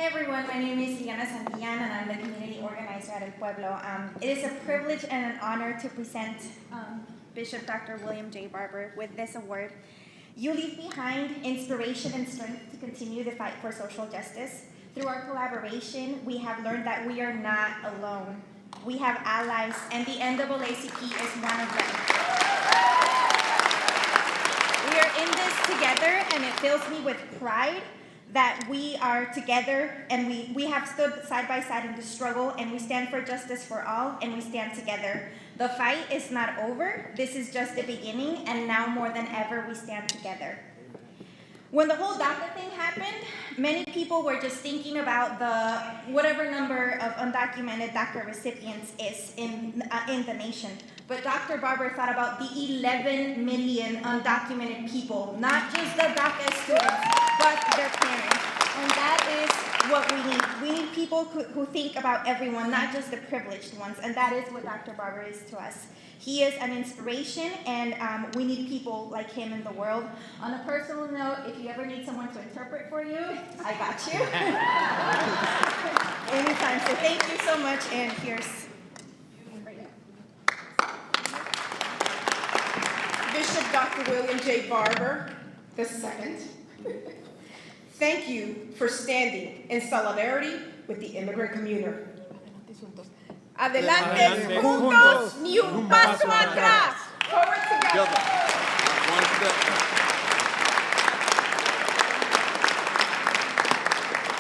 Hey everyone, my name is Diana Santillan and I'm the community organizer at El Pueblo. It is a privilege and an honor to present Bishop Dr. William J. Barber with this award. You leave behind inspiration and strength to continue the fight for social justice. Through our collaboration, we have learned that we are not alone. We have allies, and the NAACP is one of them. We are in this together, and it fills me with pride that we are together and we have stood side by side in the struggle, and we stand for justice for all, and we stand together. The fight is not over. This is just the beginning, and now more than ever, we stand together. When the whole DACA thing happened, many people were just thinking about the whatever number of undocumented DACA recipients is in the nation. But Dr. Barber thought about the 11 million undocumented people, not just the DACA students, but their parents. And that is what we need. We need people who think about everyone, not just the privileged ones. And that is what Dr. Barber is to us. He is an inspiration, and we need people like him in the world. On a personal note, if you ever need someone to interpret for you, I got you. Anytime. So thank you so much, and here's... Bishop Dr. William J. Barber II, thank you for standing in solidarity with the immigrant community. Adelante juntos, ni un paso atrás. Forward together. One step.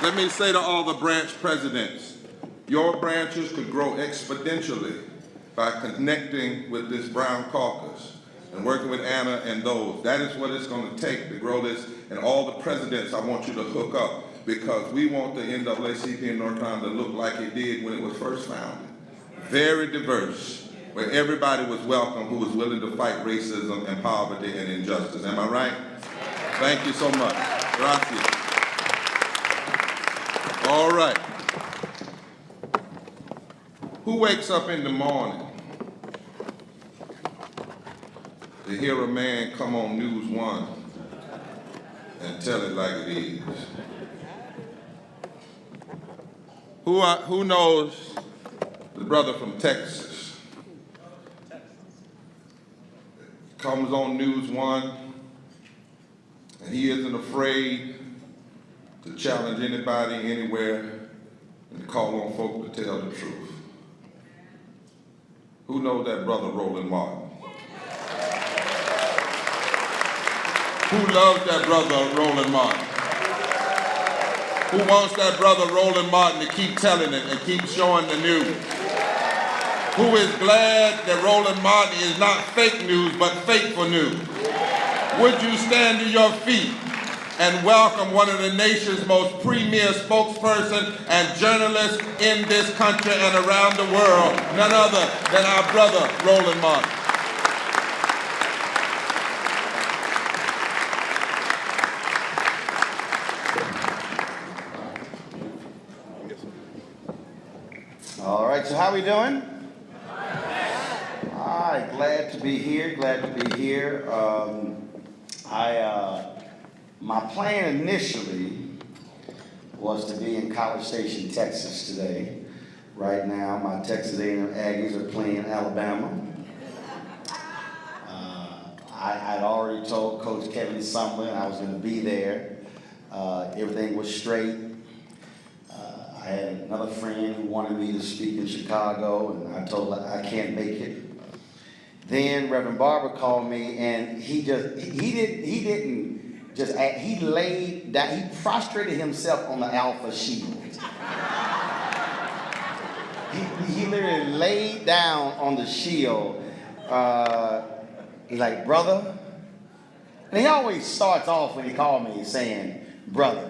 Let me say to all the branch presidents, your branches could grow exponentially by connecting with this Brown Caucus and working with Anna and those. That is what it's going to take to grow this. And all the presidents, I want you to hook up, because we want the NAACP in North Carolina to look like it did when it was first founded. Very diverse, where everybody was welcome who was willing to fight racism and poverty and injustice. Am I right? Thank you so much. Gracias. All right. Who wakes up in the morning to hear a man come on News One and tell it like it is? Who knows the brother from Texas? Comes on News One, and he isn't afraid to challenge anybody, anywhere, and to call on folk to tell the truth. Who knows that brother RolandS.Martin? Who loves that brother RolandS.Martin? Who wants that brother RolandS.Martin to keep telling it and keep showing the news? Who is glad that RolandS.Martin is not fake news, but faithful news? Would you stand to your feet and welcome one of the nation's most premier spokesperson and journalists in this country and around the world, none other than our brother RolandS.Martin. All right, so how we doing? All right, glad to be here, My plan initially was to be in College Station, Texas today. Right now, my Texas A&M Aggies are playing Alabama. I'd already told Coach Kevin Sumlin I was going to be there. Everything was straight. I had another friend who wanted me to speak in Chicago, and I told her I can't make it. Then Reverend Barber called me, and he laid down, he prostrated himself on the Alpha Shield. he literally laid down on the shield. He's like, brother. And he always starts off when he called me saying, brother.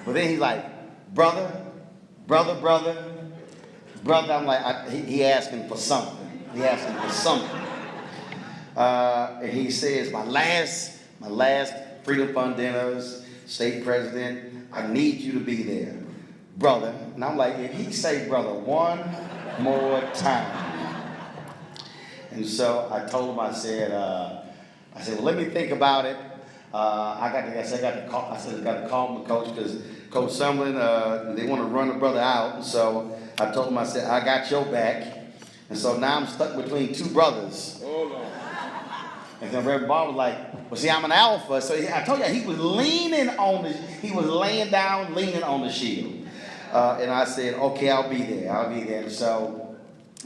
But then he's like, brother. I'm like, he asking for something. And he says, my last Freedom Fund dinners, state president, I need you to be there, brother. And I'm like, if he say brother one more time. And so I told him, I said, well, let me think about it. I got to call my coach because Coach Sumlin, they want to run the brother out. And so I told him, I said, I got your back. And so now I'm stuck between two brothers. Hold on. And then Reverend Bob was like, well, see, I'm an alpha. So I told you, he was he was laying down, leaning on the shield. And I said, okay, I'll be there. So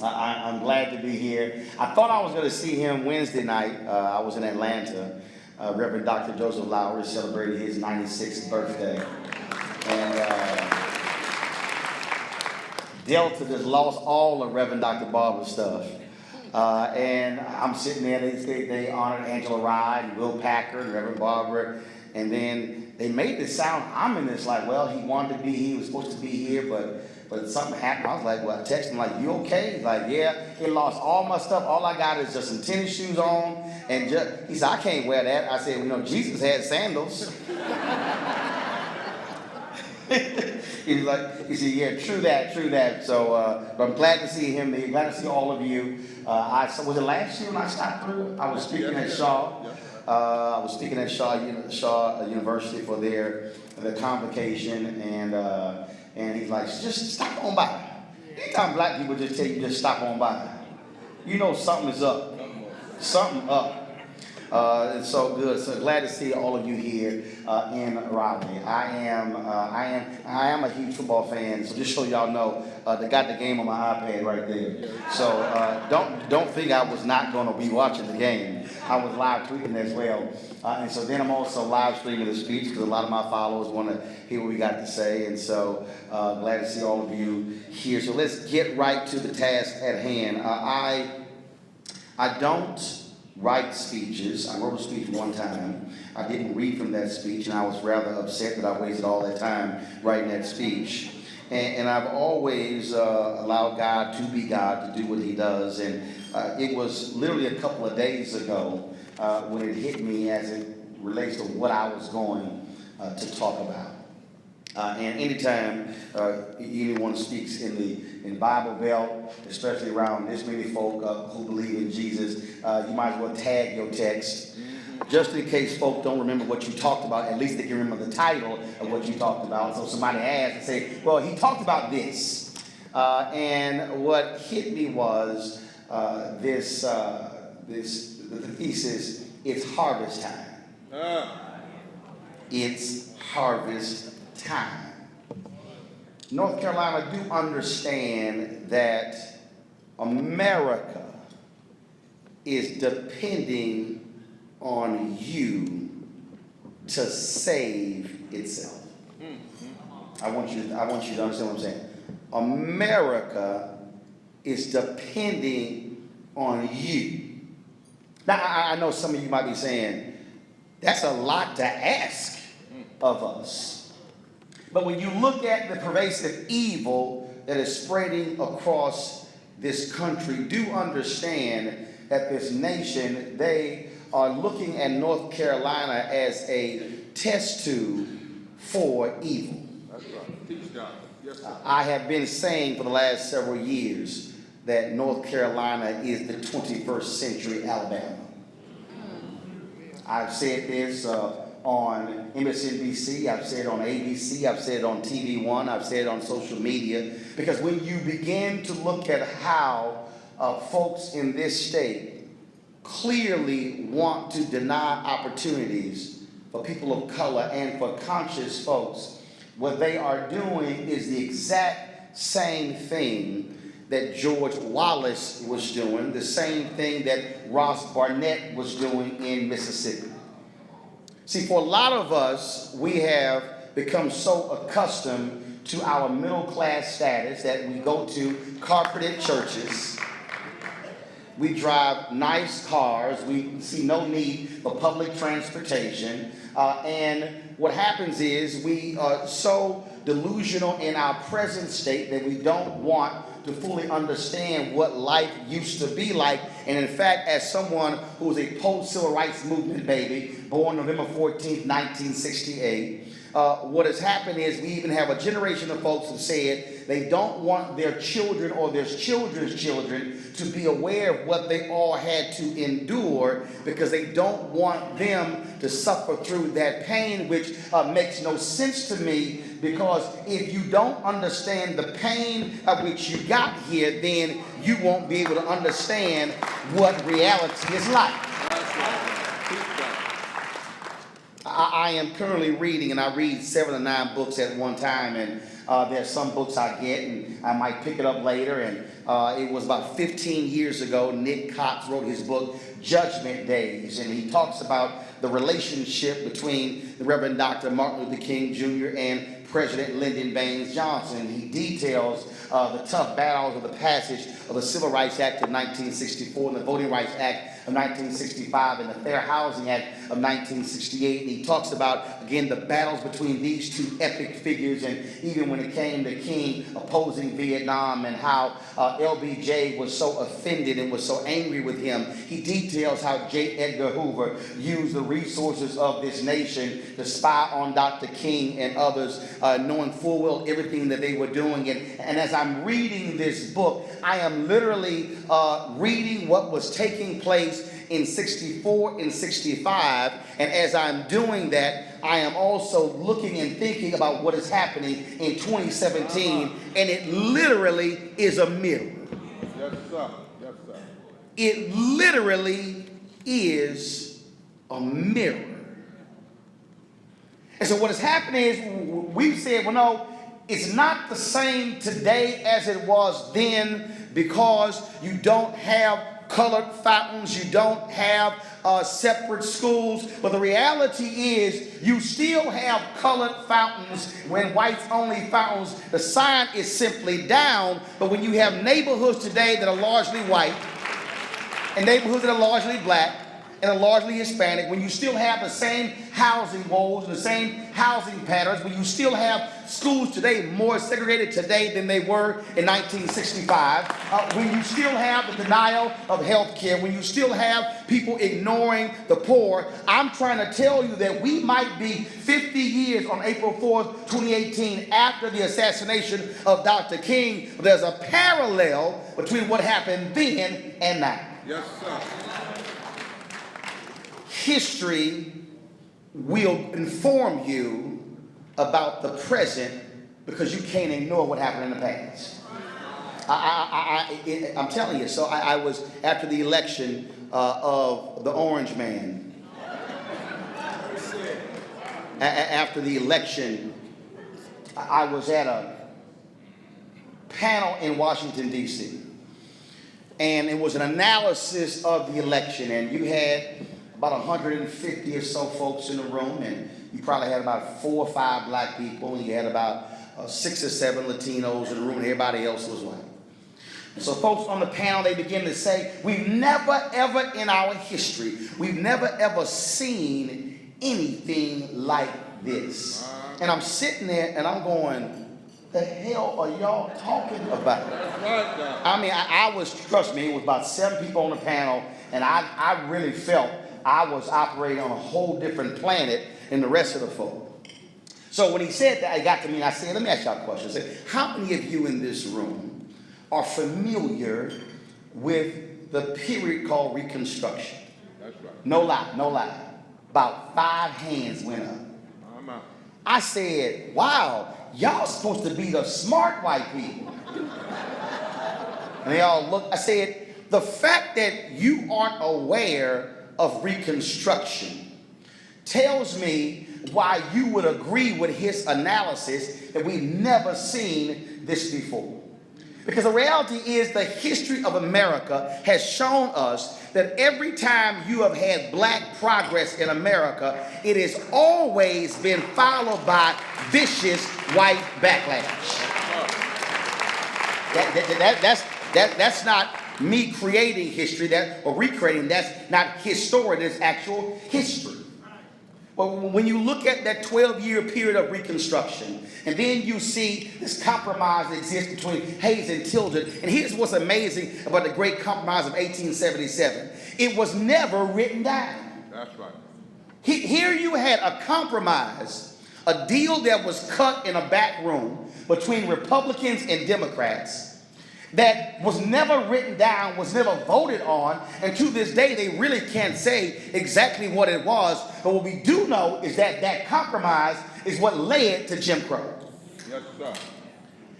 I'm glad to be here. I thought I was going to see him Wednesday night. I was in Atlanta. Reverend Dr. Joseph Lowry celebrated his 96th birthday. And Delta just lost all of Reverend Dr. Barber's stuff. And I'm sitting there, they honored Angela Rye and Will Packer and Reverend Barber. And then they made this sound ominous, like, well, he was supposed to be here, but something happened. I was like, well, I texted him, like, you okay? He's like, yeah, he lost all my stuff. All I got is just some tennis shoes on. And he said, I can't wear that. I said, Jesus had sandals. He said, yeah, true that. So but I'm glad to see him there. Glad to see all of you. Was it last year when I stopped through? I was speaking at Shaw. I was speaking at Shaw University for their convocation, and he's like, just stop on by. Anytime black people just tell you just stop on by, something is up. Something up. It's so good. So glad to see all of you here in Raleigh. I am a huge football fan. So just so y'all know, they got the game on my iPad right there. So don't think I was not going to be watching the game. I was live tweeting as well. And so then I'm also live streaming the speech because a lot of my followers want to hear what we got to say. And so glad to see all of you here. So let's get right to the task at hand. I don't write speeches. I wrote a speech one time. I didn't read from that speech, and I was rather upset that I wasted all that time writing that speech. And I've always allowed God to be God, to do what he does. And it was literally a couple of days ago when it hit me as it relates to what I was going to talk about. And anytime anyone speaks in Bible Belt, especially around this many folk who believe in Jesus, you might as well tag your text. Just in case folk don't remember what you talked about, at least they can remember the title of what you talked about. So somebody asks and say, well, he talked about this. And what hit me was the thesis, it's harvest time. It's harvest time. North Carolina do understand that America is depending on you to save itself. I want you to understand what I'm saying. America is depending on you. Now, I know some of you might be saying, that's a lot to ask of us. But when you look at the pervasive evil that is spreading across this country, do understand that this nation, they are looking at North Carolina as a test tube for evil. That's right. Teach God. Yes, sir. I have been saying for the last several years that North Carolina is the 21st century Alabama. I've said this on MSNBC, I've said it on ABC, I've said it on TV One, I've said it on social media, because when you begin to look at how folks in this state clearly want to deny opportunities for people of color and for conscious folks, what they are doing is the exact same thing that George Wallace was doing, the same thing that Ross Barnett was doing in Mississippi. See, for a lot of us, we have become so accustomed to our middle class status that we go to carpeted churches, we drive nice cars, we see no need for public transportation, and what happens is we are so delusional in our present state that we don't want to fully understand what life used to be like. And in fact, as someone who is a post-civil rights movement baby, born November 14th, 1968. What has happened is we even have a generation of folks who said they don't want their children or their children's children to be aware of what they all had to endure because they don't want them to suffer through that pain, which makes no sense to me, because if you don't understand the pain of which you got here, then you won't be able to understand what reality is like. I am currently reading, and I read 7 or 9 books at one time, and there's some books I get, and I might pick it up later, and it was about 15 years ago, Nick Cox wrote his book, Judgment Days, and he talks about the relationship between the Reverend Dr. Martin Luther King Jr. and President Lyndon Baines Johnson. He details the tough battles of the passage of the Civil Rights Act of 1964 and the Voting Rights Act of 1965 and the Fair Housing Act of 1968. And he talks about, again, the battles between these two epic figures, and even when it came to King opposing Vietnam and how LBJ was so offended and was so angry with him. He details how J. Edgar Hoover used the resources of this nation to spy on Dr. King and others, knowing full well everything that they were doing. And as I'm reading this book, I am literally reading what was taking place in 64 and 65, and as I'm doing that, I am also looking and thinking about what is happening in 2017, and it literally is a mirror. Yes, sir. Yes, sir. It literally is a mirror. And so what is happening is we've said, well, no, it's not the same today as it was then, because you don't have colored fountains, you don't have separate schools, but the reality is you still have colored fountains when whites only fountains. The sign is simply down, but when you have neighborhoods today that are largely white and neighborhoods that are largely black and are largely Hispanic, when you still have the same housing woes and the same housing patterns, when you still have schools today more segregated today than they were in 1965, when you still have the denial of health care, when you still have people ignoring the poor, I'm trying to tell you that we might be 50 years on April 4th, 2018, after the assassination of Dr. King. There's a parallel between what happened then and now. Yes, sir. History will inform you about the present because you can't ignore what happened in the past. I'm telling you. So I was, after the election of the Orange Man, after the election, I was at a panel in Washington, D.C., and it was an analysis of the election, and you had about 150 or so folks in the room, and you probably had about 4 or 5 black people, and you had about 6 or 7 Latinos in the room, and everybody else was white. And so folks on the panel, they begin to say, we've never ever in our history, we've never ever seen anything like this. And I'm sitting there and I'm going, the hell are y'all talking about? I mean, I was, trust me, it was about 7 people on the panel, and I really felt I was operating on a whole different planet than the rest of the folk. So when he said that, it got to me, and I said, let me ask y'all a question. I said, how many of you in this room are familiar with the period called Reconstruction? That's right. No lie, no lie. About 5 hands went up. I'm out. I said, wow, y'all supposed to be the smart white people. And they all looked. I said, the fact that you aren't aware of Reconstruction tells me why you would agree with his analysis that we've never seen this before. Because the reality is the history of America has shown us that every time you have had black progress in America, it has always been followed by vicious white backlash. That's not me creating history or recreating. That's not his story. That's actual history. But when you look at that 12-year period of Reconstruction, and then you see this compromise that exists between Hayes and Tilden, and here's what's amazing about the Great Compromise of 1877. It was never written down. That's right. Here you had a compromise, a deal that was cut in a back room between Republicans and Democrats that was never written down, was never voted on, and to this day they really can't say exactly what it was. But what we do know is that that compromise is what led to Jim Crow. Yes, sir.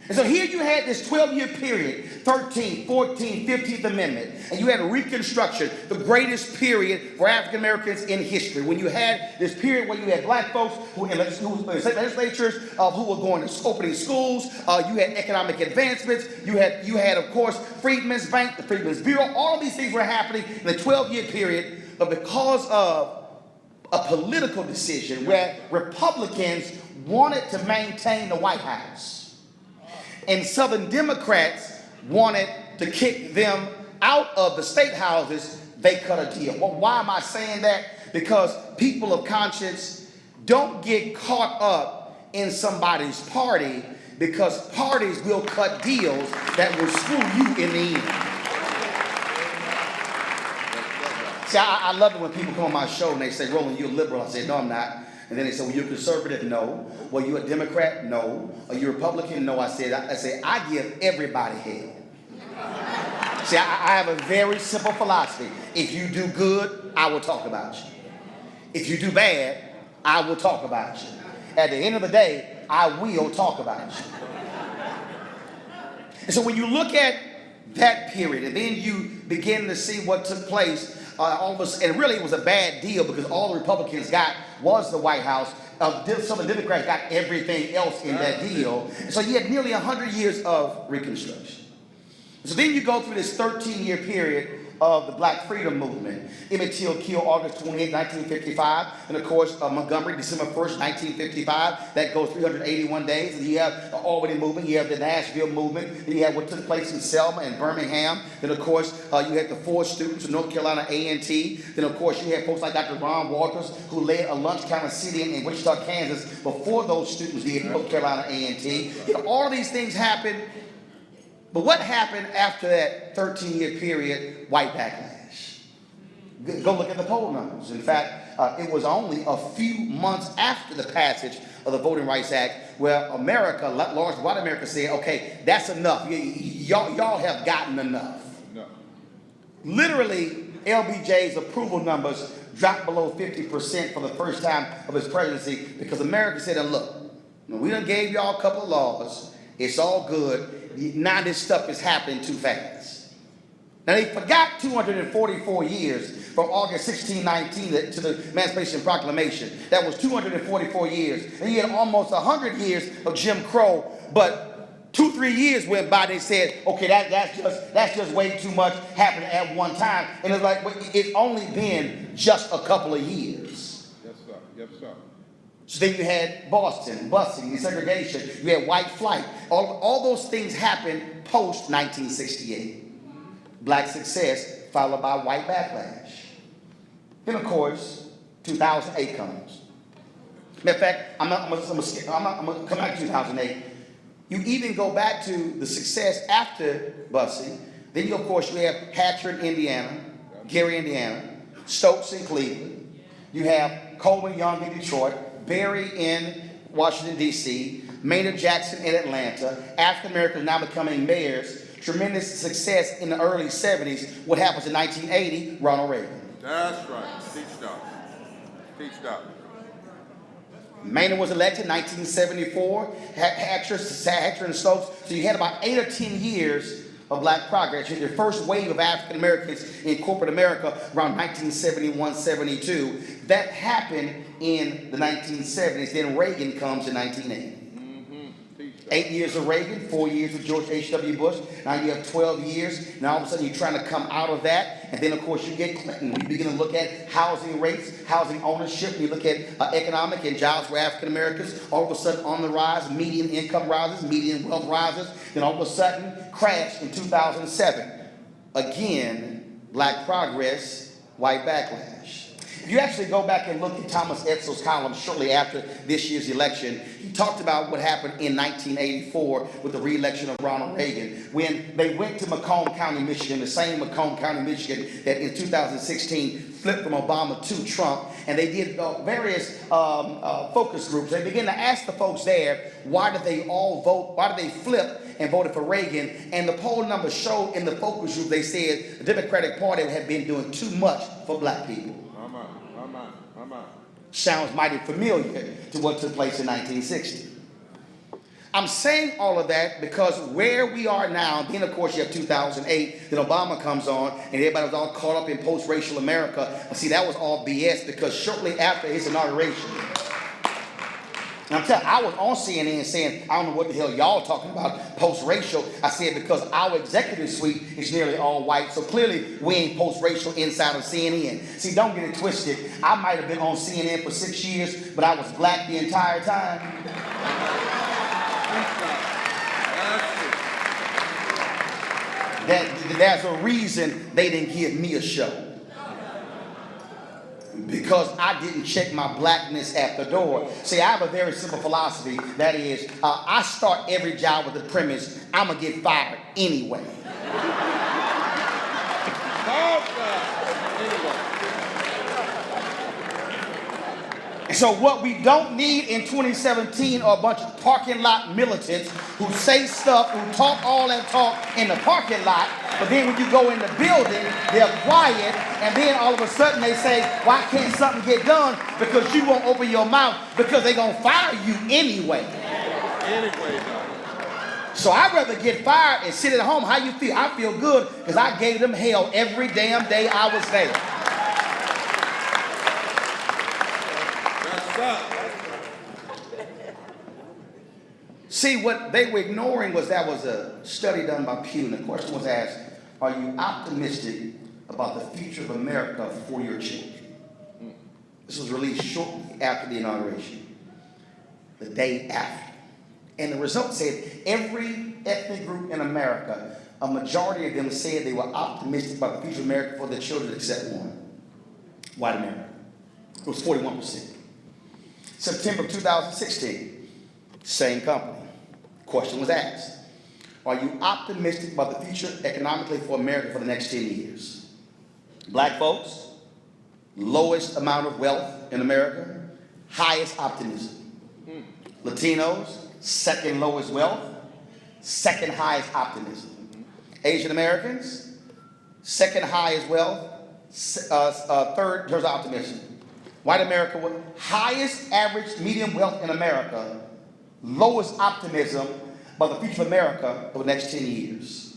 And so here you had this 12-year period, 13th, 14th, 15th Amendment, and you had Reconstruction, the greatest period for African Americans in history. When you had this period where you had black folks who in legislatures who were going to opening schools, you had economic advancements, you had of course Freedmen's Bank, the Freedmen's Bureau, all of these things were happening in the 12-year period, but because of a political decision where Republicans wanted to maintain the White House, and Southern Democrats wanted to kick them out of the state houses, they cut a deal. Well, why am I saying that? Because people of conscience don't get caught up in somebody's party, because parties will cut deals that will screw you in the end. See, I love it when people come on my show and they say, Roland, you're liberal. I say, no, I'm not. And then they say, well, you're conservative? No. Well, you're a Democrat? No. Are you a Republican? No. I say, I give everybody hell. See, I have a very simple philosophy. If you do good, I will talk about you. If you do bad, I will talk about you. At the end of the day, I will talk about you. And so when you look at that period, and then you begin to see what took place, and really it was a bad deal because all the Republicans got was the White House. Some of the Democrats got everything else in that deal. So you had nearly 100 years of Reconstruction. So then you go through this 13-year period of the Black Freedom Movement. Emmett Till killed August 28, 1955. And of course, Montgomery, December 1st, 1955. That goes 381 days. And you have the Albany movement. You have the Nashville movement. Then you have what took place in Selma and Birmingham. Then, of course, you had the 4 students of North Carolina A&T. Then, of course, you had folks like Dr. Ron Walters, who led a lunch county sit-in in Wichita, Kansas, before those students did North Carolina A&T. You know, all of these things happened. But what happened after that 13-year period? White backlash. Go look at the poll numbers. In fact, it was only a few months after the passage of the Voting Rights Act where America, large white America, said, okay, that's enough. Y'all have gotten enough. No. Literally, LBJ's approval numbers dropped below 50% for the first time of his presidency because America said, look, we done gave y'all a couple of laws. It's all good. Now this stuff is happening too fast. Now they forgot 244 years from August 1619 to the Emancipation Proclamation. That was 244 years. And you had almost 100 years of Jim Crow, but 2-3 years went by, they said, okay, that's just way too much happening at one time. And it's like, well, it's only been just a couple of years. Yes, sir. Yes, sir. So then you had Boston, busing, desegregation. You had white flight. All those things happened post-1968. Black success followed by white backlash. Then, of course, 2008 comes. Matter of fact, I'm going to come back to 2008. You even go back to the success after busing. Then, of course, you have Hatcher in Indiana, Gary, Indiana, Stokes in Cleveland. You have Coleman Young in Detroit, Berry in Washington, D.C., Maynard Jackson in Atlanta, African Americans now becoming mayors, tremendous success in the early 70s. What happens in 1980? Ronald Reagan. That's right. Teach that. Teach that. Maynard was elected in 1974, Hatcher and Stokes. So you had about 8 or 10 years of black progress. You had your first wave of African Americans in corporate America around 1971, 72. That happened in the 1970s. Then Reagan comes in 1980. 8 years of Reagan, 4 years of George H.W. Bush. Now you have 12 years. Now all of a sudden you're trying to come out of that. And then, of course, you get Clinton. We begin to look at housing rates, housing ownership. You look at economic and jobs for African Americans. All of a sudden on the rise, median income rises, median wealth rises. Then all of a sudden, crash in 2007. Again, black progress, white backlash. If you actually go back and look at Thomas Edsel's column shortly after this year's election, he talked about what happened in 1984 with the re-election of Ronald Reagan when they went to Macomb County, Michigan, the same Macomb County, Michigan that in 2016 flipped from Obama to Trump, and they did various focus groups. They began to ask the folks there, why did they all vote, why did they flip and voted for Reagan? And the poll numbers showed in the focus group, they said the Democratic Party had been doing too much for black people. Sounds mighty familiar to what took place in 1960. I'm saying all of that because where we are now, then of course you have 2008, then Obama comes on, and everybody was all caught up in post-racial America. And see, that was all BS, because shortly after his inauguration, and I'm telling you, I was on CNN saying, I don't know what the hell y'all talking about, post-racial. I said, because our executive suite is nearly all white, so clearly we ain't post-racial inside of CNN. See, don't get it twisted. I might have been on CNN for 6 years, but I was black the entire time. There's a reason they didn't give me a show. Because I didn't check my blackness at the door. See, I have a very simple philosophy. That is, I start every job with the premise, I'm going to get fired anyway. And so what we don't need in 2017 are a bunch of parking lot militants who say stuff, who talk all that talk in the parking lot, but then when you go in the building, they're quiet, and then all of a sudden they say, why can't something get done? Because you won't open your mouth, because they're going to fire you anyway. So I'd rather get fired and sit at home. How you feel? I feel good because I gave them hell every damn day I was there. See, what they were ignoring was that was a study done by Pew, and the question was asked, are you optimistic about the future of America for your children? This was released shortly after the inauguration, the day after. And the results said every ethnic group in America, a majority of them said they were optimistic about the future of America for their children except one, white America. It was 41%. September 2016, same company. Question was asked, are you optimistic about the future economically for America for the next 10 years? Black folks, lowest amount of wealth in America, highest optimism. Latinos, second lowest wealth, second highest optimism. Asian Americans, second highest wealth, third in terms of optimism. White America, highest average median wealth in America, lowest optimism about the future of America for the next 10 years.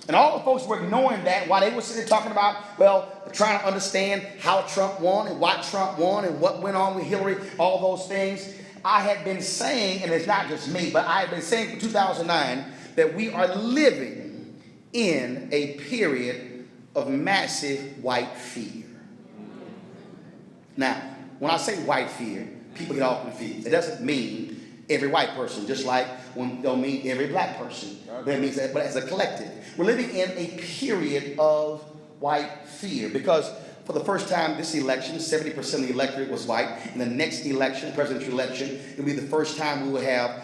And all the folks were ignoring that while they were sitting there talking about, well, trying to understand how Trump won and why Trump won and what went on with Hillary, all those things. I had been saying, and it's not just me, but I had been saying from 2009 that we are living in a period of massive white fear. Now, when I say white fear, people get all confused. It doesn't mean every white person, just like when don't mean every black person. That means that, but as a collective, we're living in a period of white fear because for the first time this election, 70% of the electorate was white. In the next election, presidential election, it will be the first time we will have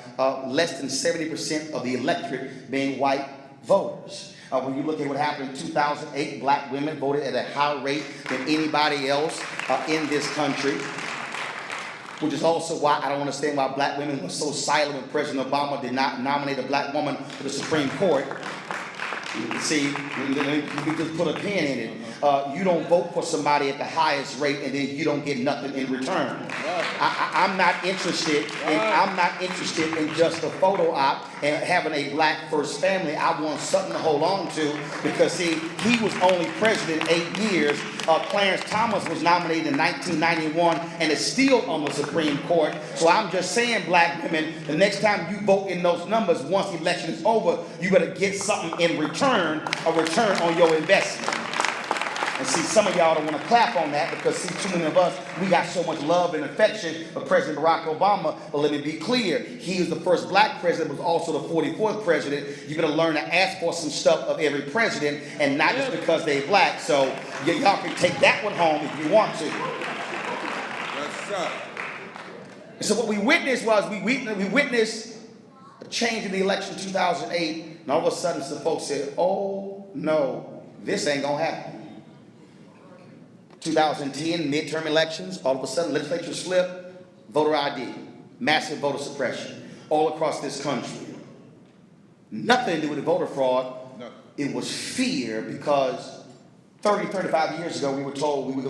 less than 70% of the electorate being white voters. When you look at what happened in 2008, black women voted at a higher rate than anybody else in this country, which is also why I don't understand why black women were so silent when President Obama did not nominate a black woman for the Supreme Court. See, you just put a pin in it. You don't vote for somebody at the highest rate and then you don't get nothing in return. I'm not interested in just a photo op and having a black first family. I want something to hold on to because see, he was only president 8 years. Clarence Thomas was nominated in 1991 and is still on the Supreme Court. So I'm just saying, black women, the next time you vote in those numbers, once the election is over, you better get something in return, a return on your investment. And see, some of y'all don't want to clap on that because see, too many of us, we got so much love and affection for President Barack Obama. But let me be clear, he is the first black president, but was also the 44th president. You better learn to ask for some stuff of every president and not just because they're black. So y'all can take that one home if you want to. Yes, sir. And so what we witnessed was we witnessed a change in the election in 2008, and all of a sudden some folks said, oh no, this ain't gonna happen. 2010 midterm elections, all of a sudden legislatures flip, voter ID, massive voter suppression, all across this country. Nothing to do with the voter fraud. No. It was fear because 30, 35 years ago we were told we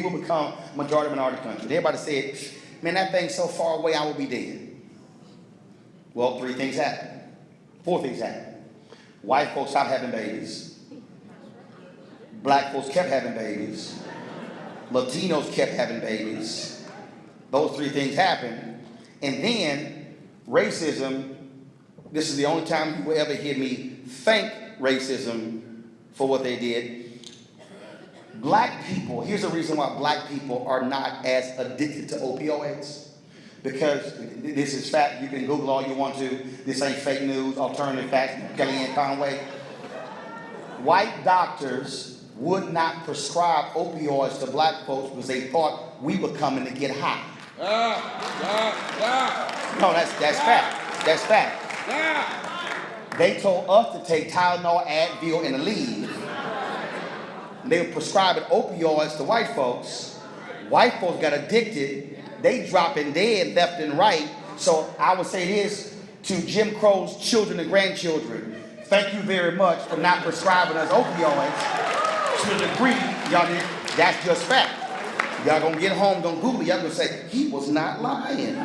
will become majority minority country. Everybody said, man, that thing's so far away, I will be dead. Well, 3 things happened. 4 things happened. White folks stopped having babies. Black folks kept having babies. Latinos kept having babies. Those 3 things happened. And then racism, this is the only time you will ever hear me thank racism for what they did. Black people, here's the reason why black people are not as addicted to opioids. Because this is fact, you can Google all you want to. This ain't fake news, alternative facts, Kellyanne Conway. White doctors would not prescribe opioids to black folks because they thought we were coming to get high. No, that's fact. That's fact. They told us to take Tylenol, Advil, and Aleve. They were prescribing opioids to white folks. White folks got addicted. They dropping dead left and right. So I would say this to Jim Crow's children and grandchildren. Thank you very much for not prescribing us opioids. To the degree, y'all, that's just fact. Y'all gonna get home, gonna Google it, y'all gonna say, he was not lying.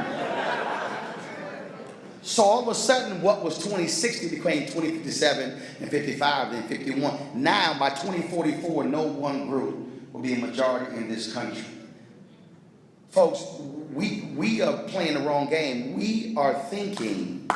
So all of a sudden, what was 2060 became 2057 and 55, then 51. Now, by 2044, no one group will be a majority in this country. Folks, we are playing the wrong game. We are thinking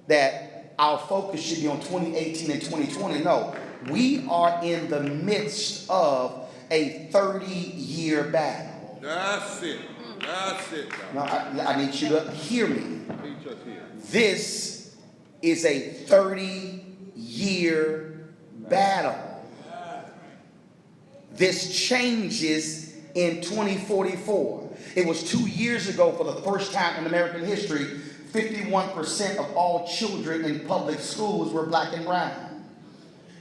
that our focus should be on 2018 and 2020. No, we are in the midst of a 30-year battle. That's it. That's it. Now, I need you to hear me. Teach us here. This is a 30-year battle. This changes in 2044. It was 2 years ago, for the first time in American history, 51% of all children in public schools were black and brown.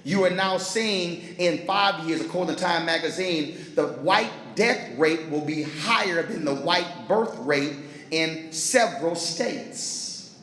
You are now seeing in 5 years, according to Time magazine, the white death rate will be higher than the white birth rate in several states.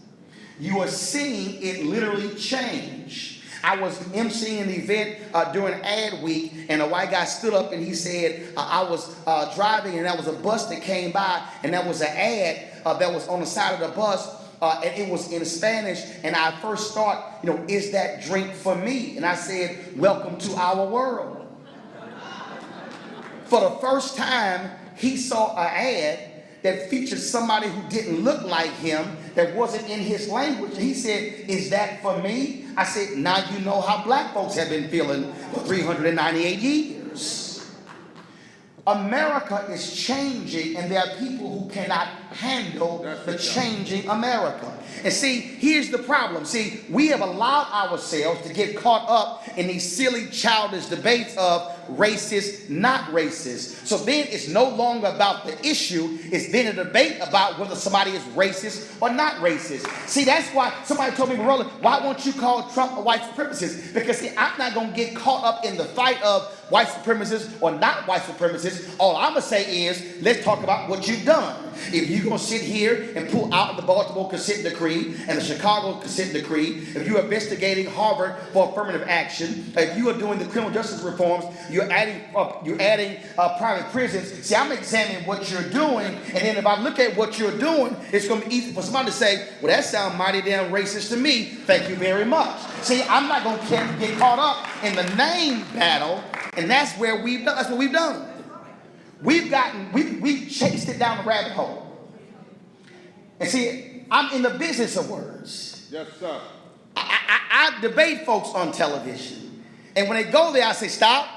You are seeing it literally change. I was emceeing an event during Ad Week, and a white guy stood up and he said, I was driving and there was a bus that came by, and there was an ad that was on the side of the bus, and it was in Spanish, and I first thought, is that drink for me? And I said, welcome to our world. For the first time, he saw an ad that featured somebody who didn't look like him, that wasn't in his language. And he said, is that for me? I said, now you know how black folks have been feeling for 398 years. America is changing, and there are people who cannot handle the changing America. And see, here's the problem. See, we have allowed ourselves to get caught up in these silly, childish debates of racist, not racist. So then it's no longer about the issue. It's then a debate about whether somebody is racist or not racist. See, that's why somebody told me, Roland, why won't you call Trump a white supremacist? Because see, I'm not going to get caught up in the fight of white supremacists or not white supremacists. All I'm going to say is, let's talk about what you've done. If you're going to sit here and pull out the Baltimore consent decree and the Chicago consent decree, if you're investigating Harvard for affirmative action, if you are doing the criminal justice reforms, you're adding private prisons. See, I'm examining what you're doing, and then if I look at what you're doing, it's going to be easy for somebody to say, well, that sounds mighty damn racist to me. Thank you very much. See, I'm not going to get caught up in the name battle, and that's what we've done. We've chased it down the rabbit hole. And see, I'm in the business of words. Yes, sir. I debate folks on television. And when they go there, I say, stop.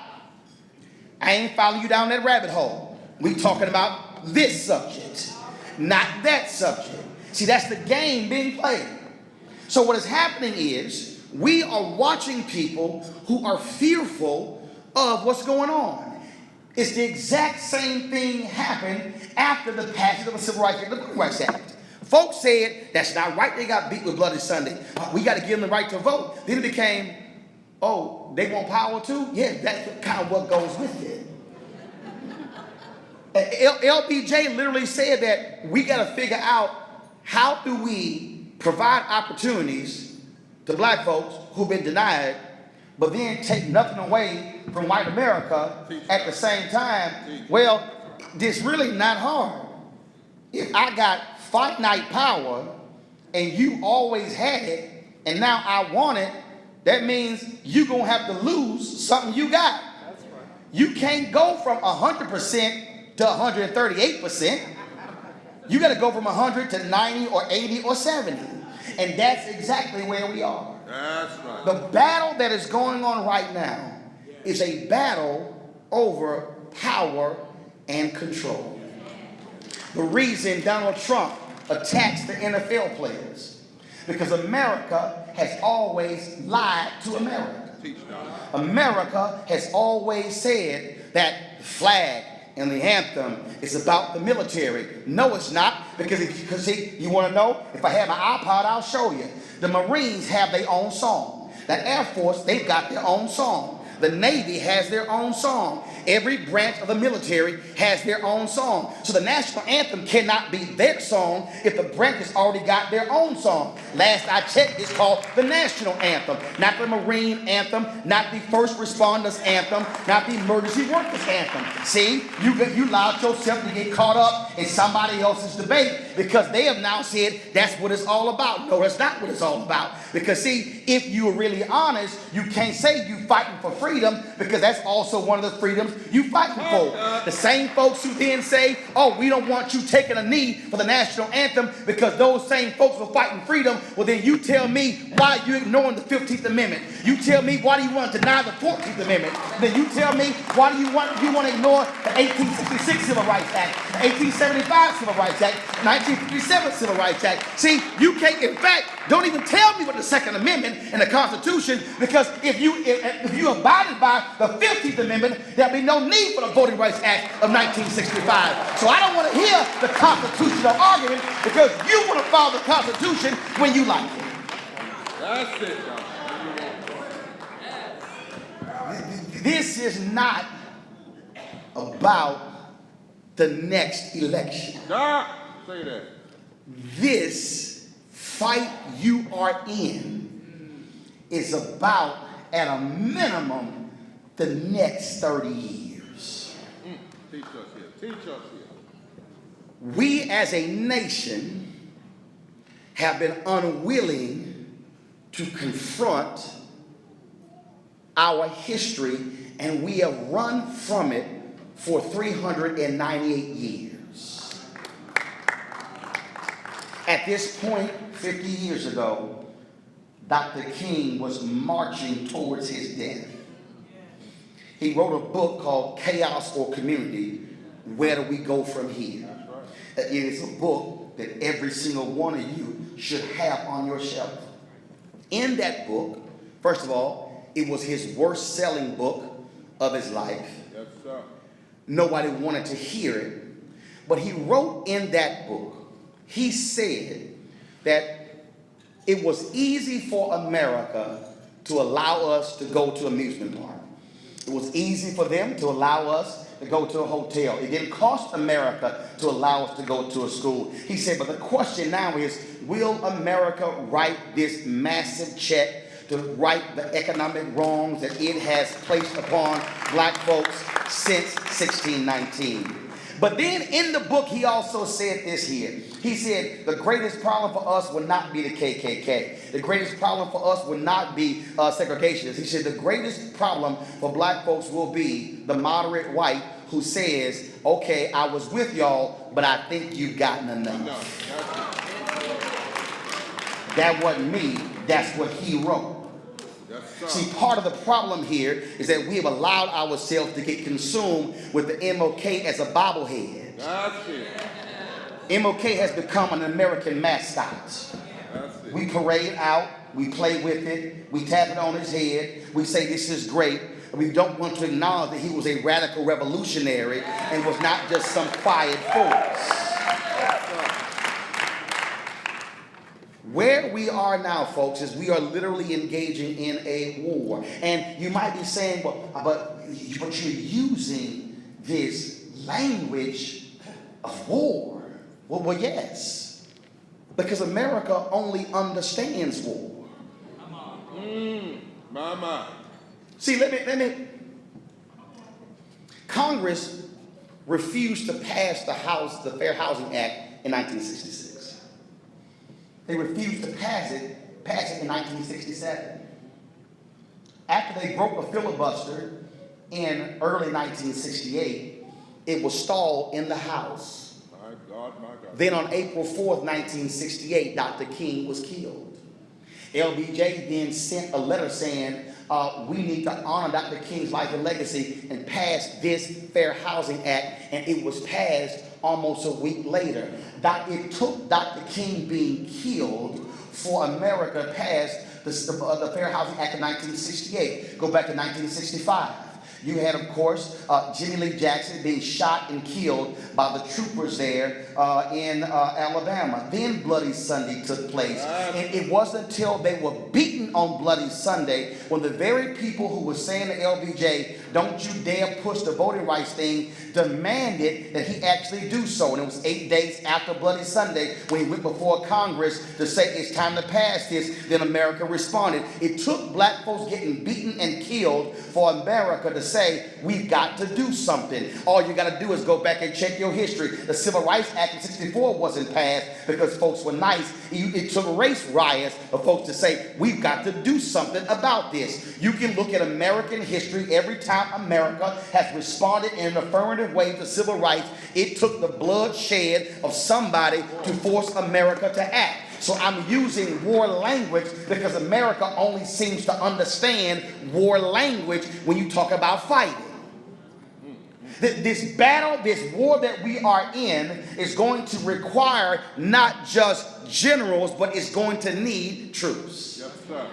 I ain't following you down that rabbit hole. We talking about this subject, not that subject. See, that's the game being played. So what is happening is we are watching people who are fearful of what's going on. It's the exact same thing happened after the passage of the Civil Rights Act. Folks said, that's not right, they got beat with Bloody Sunday. We got to give them the right to vote. Then it became, oh, they want power too? Yeah, that's kind of what goes with it. LBJ literally said that we got to figure out how do we provide opportunities to black folks who've been denied, but then take nothing away from white America at the same time. Well, this really not hard. If I got finite power and you always had it and now I want it, that means you're going to have to lose something you got. You can't go from 100% to 138%. You got to go from 100 to 90 or 80 or 70. And that's exactly where we are. That's right. The battle that is going on right now is a battle over power and control. The reason Donald Trump attacks the NFL players, because America has always lied to America. America has always said that the flag and the anthem is about the military. No, it's not, because see, you want to know? If I have my iPod, I'll show you. The Marines have their own song. The Air Force, they've got their own song. The Navy has their own song. Every branch of the military has their own song. So the national anthem cannot be their song if the branch has already got their own song. Last I checked, it's called the national anthem, not the Marine anthem, not the first responders anthem, not the emergency workers anthem. See, you allowed yourself to get caught up in somebody else's debate because they have now said that's what it's all about. No, that's not what it's all about. Because see, if you're really honest, you can't say you fighting for freedom, because that's also one of the freedoms you fighting for. The same folks who then say, oh, we don't want you taking a knee for the national anthem because those same folks were fighting freedom. Well, then you tell me why you ignoring the 15th Amendment. You tell me why do you want to deny the 14th Amendment. Then you tell me why do you want to ignore the 1866 Civil Rights Act, the 1875 Civil Rights Act, 1957 Civil Rights Act. See, you can't, in fact, don't even tell me what the Second Amendment and the Constitution, because if you abided by the 15th Amendment, there'd be no need for the Voting Rights Act of 1965. So I don't want to hear the constitutional argument, because you want to follow the Constitution when you like it. That's it, y'all. This is not about the next election. Say that. This fight you are in is about, at a minimum, the next 30 years. Teach us here. Teach us here. We as a nation have been unwilling to confront our history, and we have run from it for 398 years. At this point, 50 years ago, Dr. King was marching towards his death. He wrote a book called Chaos or Community, Where Do We Go From Here? It is a book that every single one of you should have on your shelf. In that book, first of all, it was his worst selling book of his life. Yes, sir. Nobody wanted to hear it. But he wrote in that book, he said that it was easy for America to allow us to go to an amusement park. It was easy for them to allow us to go to a hotel. It didn't cost America to allow us to go to a school. He said, but the question now is, will America write this massive check to right the economic wrongs that it has placed upon black folks since 1619? But then in the book, he also said this here. He said, the greatest problem for us will not be the KKK. The greatest problem for us will not be segregationists. He said, the greatest problem for black folks will be the moderate white who says, okay, I was with y'all, but I think you've gotten enough. That wasn't me. That's what he wrote. See, part of the problem here is that we have allowed ourselves to get consumed with the MOK as a bobblehead. MOK has become an American mascot. We parade out, we play with it, we tap it on his head, we say this is great. We don't want to acknowledge that he was a radical revolutionary and was not just some quiet force. Where we are now, folks, is we are literally engaging in a war. And you might be saying, well, but you're using this language of war. Well, yes, because America only understands war. My. See, let me. Congress refused to pass the Fair Housing Act in 1966. They refused to pass it in 1967. After they broke a filibuster in early 1968, it was stalled in the House. My God. Then on April 4th, 1968, Dr. King was killed. LBJ then sent a letter saying, we need to honor Dr. King's life and legacy and pass this Fair Housing Act, and it was passed almost a week later. It took Dr. King being killed for America to pass the Fair Housing Act of 1968. Go back to 1965. You had, of course, Jimmy Lee Jackson being shot and killed by the troopers there in Alabama. Then Bloody Sunday took place. And it wasn't until they were beaten on Bloody Sunday when the very people who were saying to LBJ, don't you dare push the voting rights thing, demanded that he actually do so. And it was 8 days after Bloody Sunday when he went before Congress to say it's time to pass this. Then America responded. It took black folks getting beaten and killed for America to say, we've got to do something. All you got to do is go back and check your history. The Civil Rights Act in 64 wasn't passed because folks were nice. It took race riots for folks to say, we've got to do something about this. You can look at American history. Every time America has responded in an affirmative way to civil rights, it took the bloodshed of somebody to force America to act. So I'm using war language because America only seems to understand war language when you talk about fighting. This battle, this war that we are in is going to require not just generals, but it's going to need troops. Yes, sir.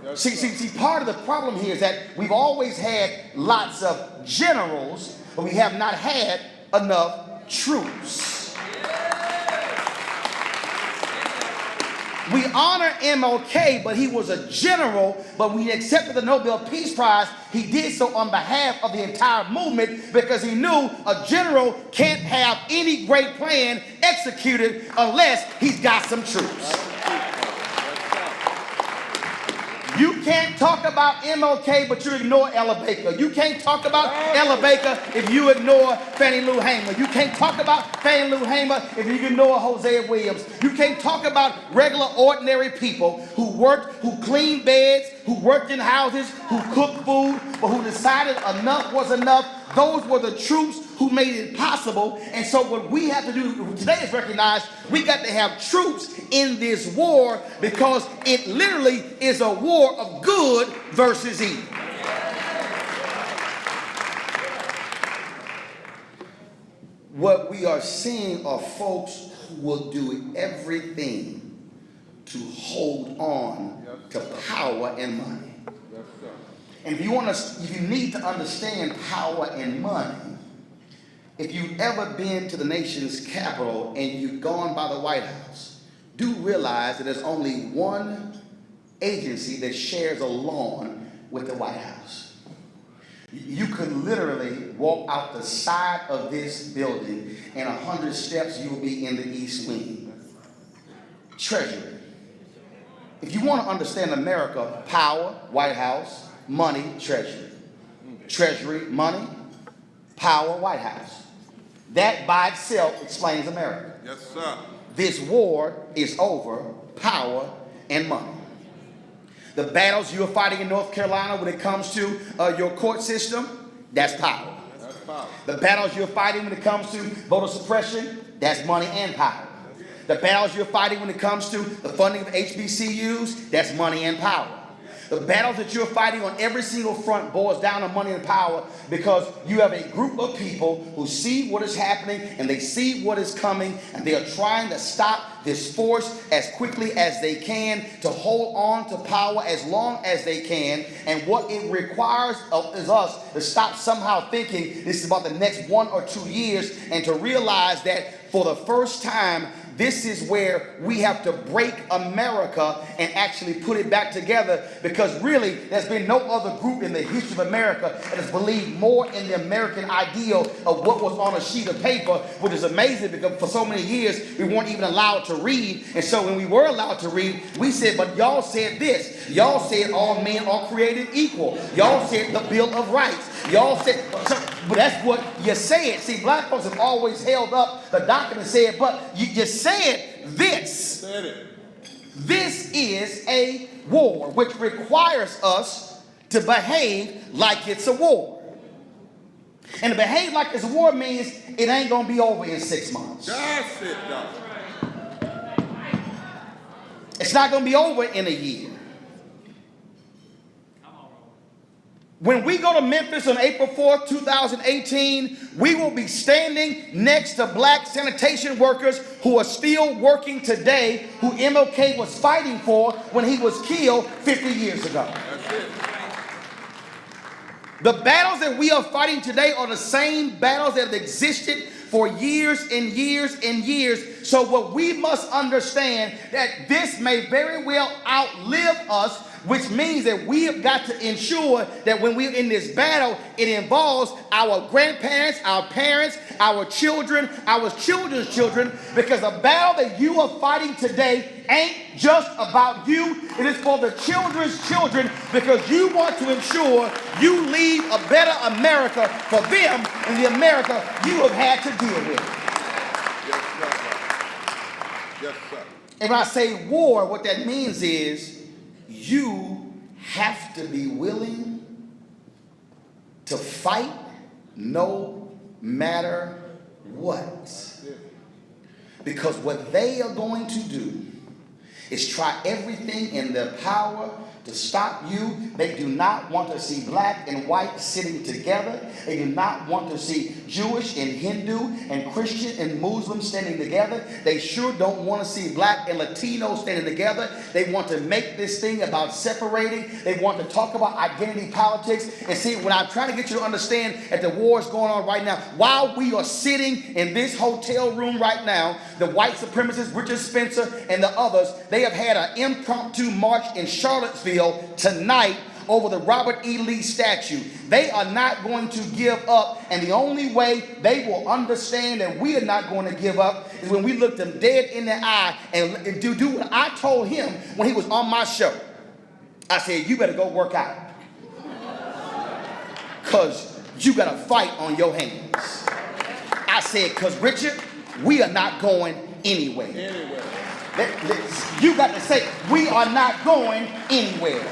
Yes, See, part of the problem here is that we've always had lots of generals, but we have not had enough troops. We honor MLK, but he was a general, but when he accepted the Nobel Peace Prize, he did so on behalf of the entire movement because he knew a general can't have any great plan executed unless he's got some troops. You can't talk about MLK, but you ignore Ella Baker. You can't talk about Ella Baker if you ignore Fannie Lou Hamer. You can't talk about Fannie Lou Hamer if you ignore Hosea Williams. You can't talk about regular, ordinary people who worked, who cleaned beds, who worked in houses, who cooked food, but who decided enough was enough. Those were the troops who made it possible. And so what we have to do today is recognize we got to have troops in this war because it literally is a war of good versus evil. What we are seeing are folks who will do everything to hold on to power and money. And if you need to understand power and money, if you've ever been to the nation's capital and you've gone by the White House, do realize that there's only one agency that shares a lawn with the White House. You could literally walk out the side of this building and 100 steps you will be in the East Wing. Treasury. If you want to understand America, power, White House, money, treasury. Treasury, money, power, White House. That by itself explains America. Yes, sir. This war is over power and money. The battles you are fighting in North Carolina when it comes to your court system, that's power. That's power. The battles you're fighting when it comes to voter suppression, that's money and power. The battles you're fighting when it comes to the funding of HBCUs, that's money and power. The battles that you're fighting on every single front boils down to money and power because you have a group of people who see what is happening and they see what is coming and they are trying to stop this force as quickly as they can to hold on to power as long as they can. And what it requires is us to stop somehow thinking this is about the next 1 or 2 years and to realize that for the first time, this is where we have to break America and actually put it back together, because really there's been no other group in the history of America that has believed more in the American ideal of what was on a sheet of paper, which is amazing because for so many years we weren't even allowed to read. And so when we were allowed to read, we said, but y'all said this. Y'all said all men are created equal. Y'all said the Bill of Rights. Y'all said, but that's what you said. See, black folks have always held up the document and said, but you said this. Said it. This is a war, which requires us to behave like it's a war. And to behave like it's a war means it ain't going to be over in 6 months. That's it, Doctor. It's not going to be over in a year. When we go to Memphis on April 4th, 2018, we will be standing next to black sanitation workers who are still working today, who MLK was fighting for when he was killed 50 years ago. That's it. The battles that we are fighting today are the same battles that have existed for years and years and years. So what we must understand that this may very well outlive us, which means that we have got to ensure that when we're in this battle, it involves our grandparents, our parents, our children, our children's children, because the battle that you are fighting today ain't just about you. It is for the children's children, because you want to ensure you leave a better America for them than the America you have had to deal with. Yes, sir. Yes, sir. And when I say war, what that means is you have to be willing to fight no matter what. Because what they are going to do is try everything in their power to stop you. They do not want to see black and white sitting together. They do not want to see Jewish and Hindu and Christian and Muslim standing together. They sure don't want to see black and Latino standing together. They want to make this thing about separating. They want to talk about identity politics. And see, when I'm trying to get you to understand that the war is going on right now, while we are sitting in this hotel room right now, the white supremacists, Richard Spencer and the others, they have had an impromptu march in Charlottesville tonight over the Robert E. Lee statue. They are not going to give up, and the only way they will understand that we are not going to give up is when we look them dead in the eye and do what I told him when he was on my show. I said, you better go work out, because you got a fight on your hands. I said, because Richard, we are not going anywhere. You got to say, we are not going anywhere.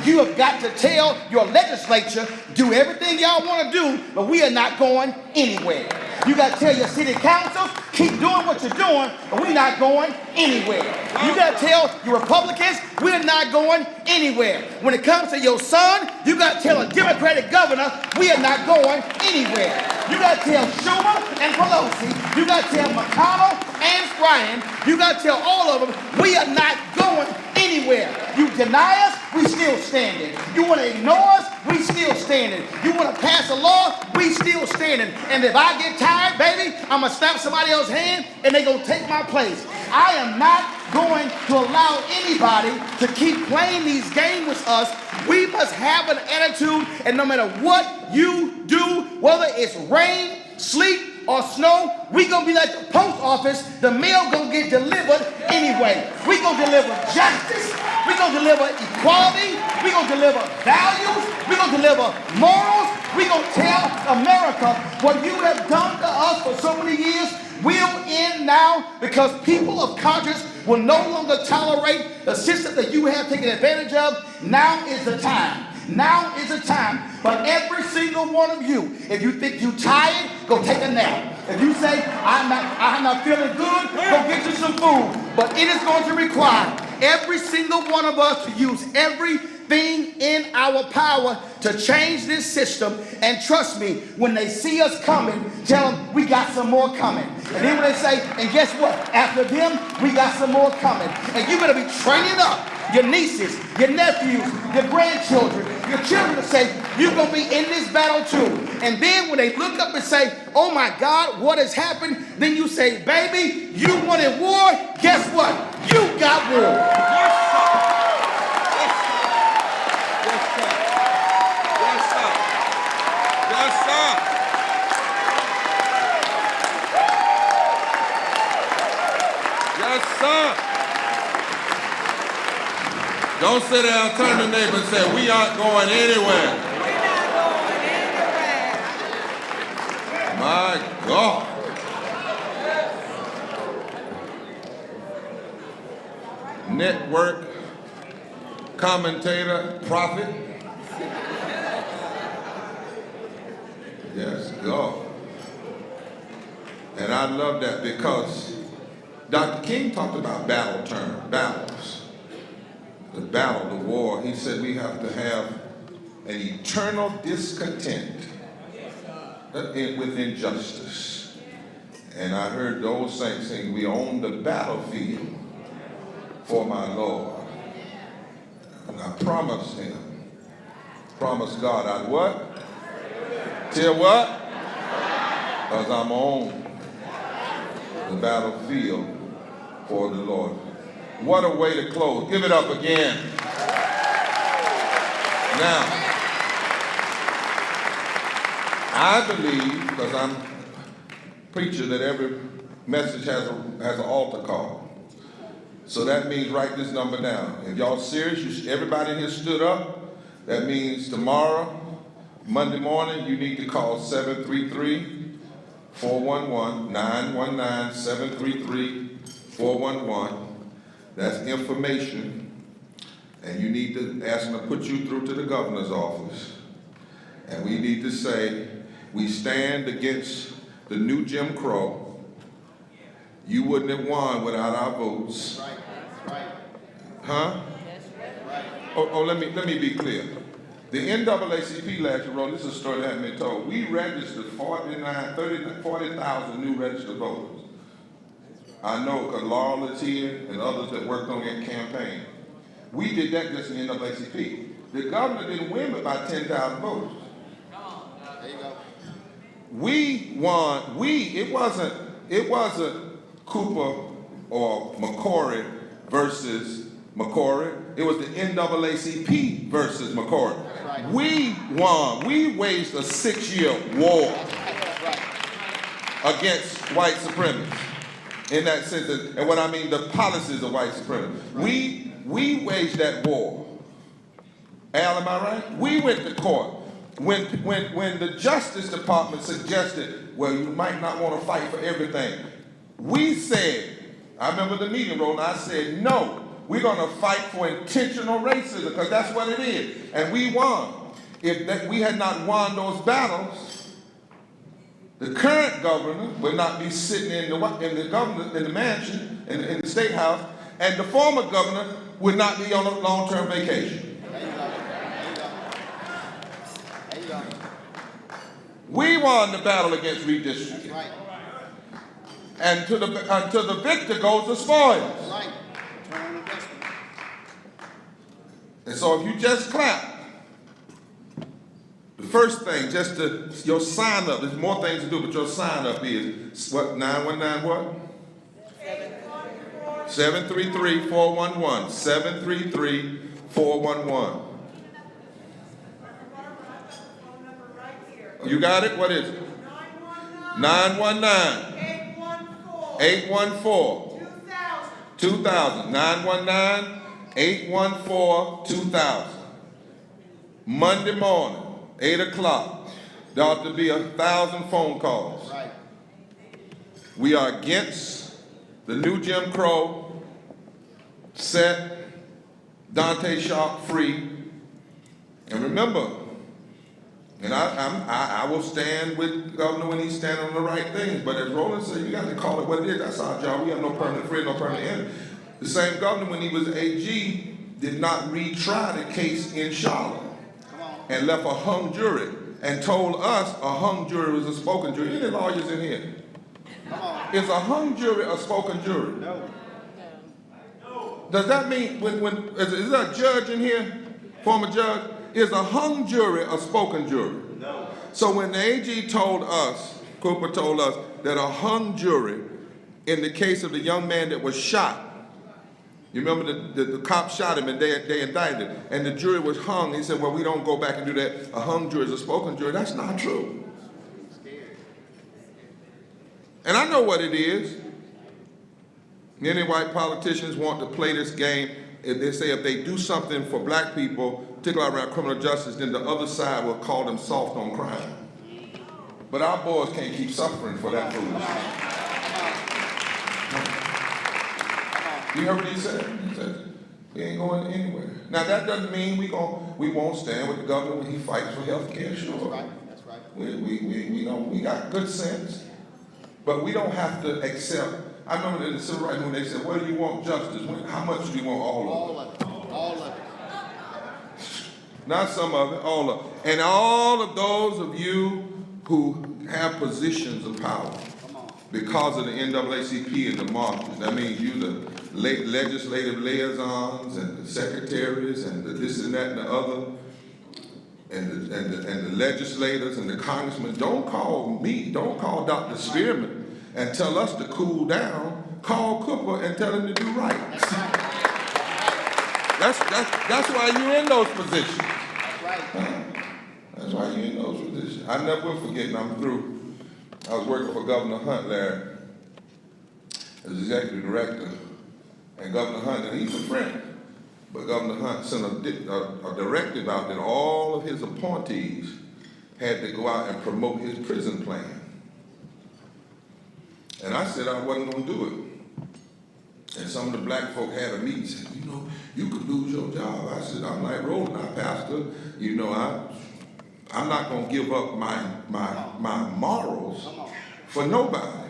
You have got to tell your legislature, do everything y'all want to do, but we are not going anywhere. You got to tell your city councils, keep doing what you're doing, but we're not going anywhere. You got to tell your Republicans, we're not going anywhere. When it comes to your son, you got to tell a Democratic governor, we are not going anywhere. You got to tell Schumer and Pelosi, you got to tell McConnell and Ryan, you got to tell all of them, we are not going anywhere. You deny us, we still standing. You want to ignore us, we still standing. You want to pass a law, we still standing. And if I get tired, baby, I'm going to snap somebody else's hand and they're going to take my place. I am not going to allow anybody to keep playing these games with us. We must have an attitude, and no matter what you do, whether it's rain, sleet, or snow, we gonna be like the post office. The mail gonna get delivered anyway. We gonna deliver justice. We gonna deliver equality. We gonna deliver values. We gonna deliver morals. We gonna tell America what you have done to us for so many years will end now, because people of conscience will no longer tolerate the system that you have taken advantage of. Now is the time. Now is the time for every single one of you. If you think you're tired, go take a nap. If you say, I'm not feeling good, go get you some food. But it is going to require every single one of us to use everything in our power to change this system. And trust me, when they see us coming, tell them we got some more coming. And then when they say, and guess what? After them, we got some more coming. And you better be training up your nieces, your nephews, your grandchildren, your children to say, you're going to be in this battle too. And then when they look up and say, oh my God, what has happened? Then you say, baby, you wanted war. Guess what? You got war. Don't sit down, turn to the neighbor and say, we aren't going anywhere. We're not going anywhere. My God. Network, commentator, prophet. Yes, God. And I love that because Dr. King talked about battles. The battle, the war. He said we have to have an eternal discontent with injustice. And I heard the old saints sing, we own the battlefield for my Lord. And I promised God, I'd what? Till what? Because I'm on the battlefield for the Lord. What a way to close. Give it up again. Now, I believe, because I'm a preacher, that every message has an altar call. So that means write this number down. If y'all serious, everybody in here stood up. That means tomorrow, Monday morning, you need to call 733-411, 919-733-411. That's information, and you need to ask them to put you through to the governor's office. And we need to say, we stand against the new Jim Crow. You wouldn't have won without our votes. Right, that's right. Huh? Oh, let me be clear. The NAACP last year wrote, this is a story that hasn't been told. We registered 40,000 new registered voters. I know because Laurel is here and others that worked on that campaign. We did that just in the NAACP. The governor didn't win by about 10,000 voters. There you go. We won. It wasn't Cooper or McCory versus McCory. It was the NAACP versus McCory. Right. We won. We waged a 6-year war against white supremacists. In that sense, and what I mean, the policies of white supremacy. Right. We waged that war. Al, am I right? We went to court. When the Justice Department suggested, well, you might not want to fight for everything, we said, I remember the meeting, Roland, I said, no, we're going to fight for intentional racism, because that's what it is. And we won. If we had not won those battles, the current governor would not be sitting in the mansion, in the State House, and the former governor would not be on a long-term vacation. We won the battle against redistricting. Right. And to the victor goes the spoils. Right. And so if you just clap, the first thing, your sign up, there's more things to do, but your sign up is what, 919 what? 733-411. 733-411. You got it? What is it? 919. 814. 2000. 919-814-2000. Monday morning, 8 o'clock. There ought to be 1,000 phone calls. Right. We are against the new Jim Crow, set Dante Sharp free. And remember, and I will stand with the governor when he's standing on the right things. But as Roland said, you got to call it what it is. That's our job. We have no permanent friend, no permanent enemy. The same governor, when he was AG, did not retry the case in Charlotte and left a hung jury and told us a hung jury was a spoken jury. Any lawyers in here? Is a hung jury a spoken jury? No. Does that mean, is there a judge in here, former judge? Is a hung jury a spoken jury? No. So when the AG told us, Cooper told us, that a hung jury in the case of the young man that was shot, you remember the cop shot him and they indicted him, and the jury was hung. He said, well, we don't go back and do that. A hung jury is a spoken jury. That's not true. And I know what it is. Many white politicians want to play this game. They say if they do something for black people, particularly around criminal justice, then the other side will call them soft on crime. But our boys can't keep suffering for that foolishness. You heard what he said? He said, we ain't going anywhere. Now that doesn't mean we won't stand with the governor when he fights for health care, sure. That's right. We got good sense. But we don't have to accept. I remember in the civil rights when they said, "Where do you want justice? How much do you want? All of it." All of it. Not some of it, all of it. And all of those of you who have positions of power because of the NAACP and the marches, that means you the legislative liaisons and the secretaries and the this and that and the other, and the legislators and the congressmen, don't call me, don't call Dr. Spearman and tell us to cool down. Call Cooper and tell him to do right. That's why you're in those positions. That's why you're in those positions. I never will forget, and I'm through. I was working for Governor Hunt, Larry, as executive director. And Governor Hunt, and he's a friend, but Governor Hunt sent a directive out that all of his appointees had to go out and promote his prison plan. And I said I wasn't going to do it. And some of the black folk had a meeting and said, you know, you could lose your job. I said, I'm like Roland, I pastor. You know, I'm not going to give up my morals for nobody.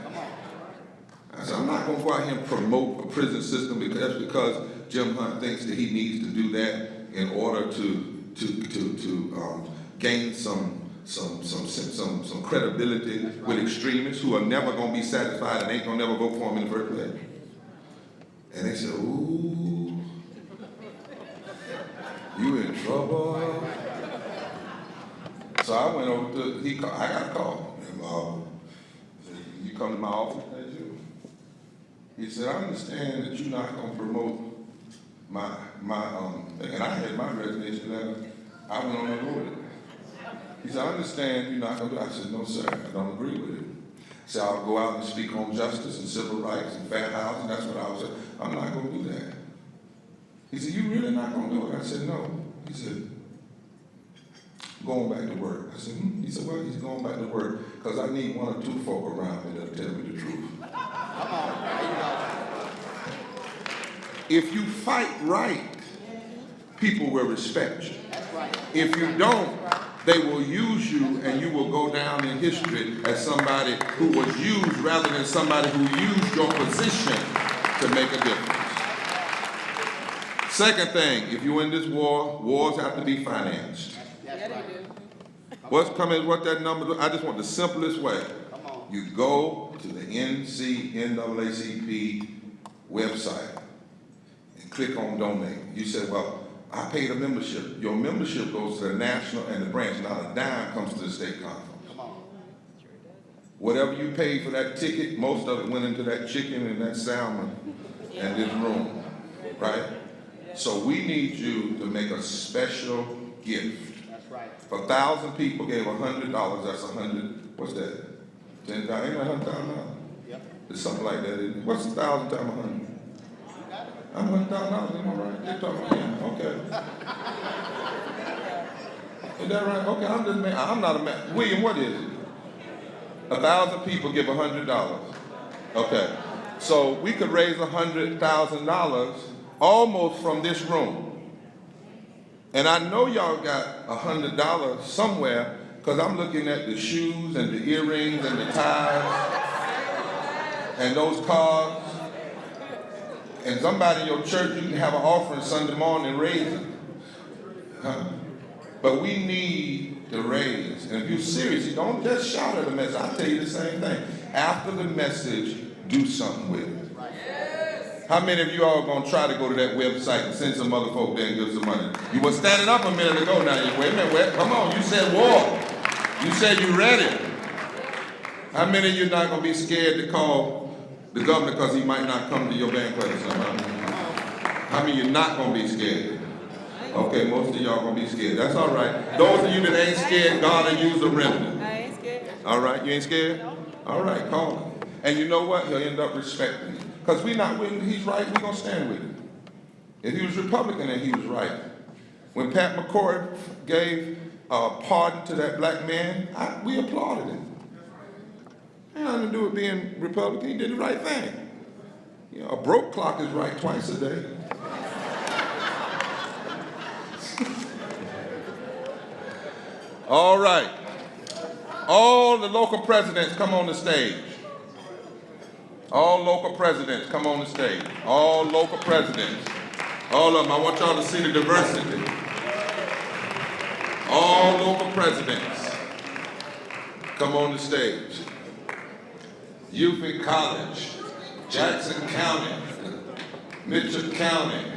I said, I'm not going to go out here and promote a prison system because Jim Hunt thinks that he needs to do that in order to gain some credibility with extremists who are never going to be satisfied and ain't going to never vote for him in the first place. And they said, ooh, you in trouble. So I went over to, I got a call. Said, you come to my office? I said, he said, I understand that you're not going to promote my and I had my resignation letter. I went on and wrote it. He said, I understand you're not going to do it. I said, no, sir, I don't agree with it. He said, I'll go out and speak on justice and civil rights and fair housing. That's what I was saying. I'm not going to do that. He said, you really not going to do it? I said, no. He said, going back to work. I said, He said, well, he's going back to work because I need one or two folk around me that'll tell me the truth. If you fight right, people will respect you. If you don't, they will use you and you will go down in history as somebody who was used rather than somebody who used your position to make a difference. Second thing, if you're in this war, wars have to be financed. What that number, I just want the simplest way. You go to the NAACP website and click on donate. You say, well, I paid a membership. Your membership goes to the national and the branch. Not a dime comes to the state conference. Whatever you paid for that ticket, most of it went into that chicken and that salmon and this room, right? So we need you to make a special gift. That's right. If 1,000 people gave $100, that's 100, what's that? 10,000, ain't that $100,000? Yep. It's something like that, isn't it? What's 1,000 times 100? I'm $100,000, am I right? They're talking about him. Okay. Is that right? Okay, I'm not a man. William, what is it? 1,000 people give $100. Okay. So we could raise $100,000 almost from this room. And I know y'all got $100 somewhere because I'm looking at the shoes and the earrings and the ties and those cars. And somebody in your church, you can have an offering Sunday morning and raise it. Huh? But we need to raise. And if you're serious, you don't just shout at the message. I'll tell you the same thing. After the message, do something with it. How many of you all are going to try to go to that website and send some other folk there and give some money? You were standing up a minute ago now. Wait a minute, come on. You said war. You said you ready. How many of you not going to be scared to call the governor because he might not come to your banquet or something? How many of you not going to be scared? Okay, most of y'all going to be scared. That's all right. Those of you that ain't scared, God will use a remnant. I ain't scared. All right, you ain't scared? All right, call him. And you know what? He'll end up respecting you. Because we're not with him, he's right, we're going to stand with him. If he was Republican and he was right. When Pat McCord gave a pardon to that black man, we applauded him. It had nothing to do with being Republican, he did the right thing. You know, a broke clock is right twice a day. All right. All the local presidents come on the stage. All local presidents come on the stage. All local presidents. All of them. I want y'all to see the diversity. All local presidents come on the stage. Youth in College, Jackson County, Mitchell County,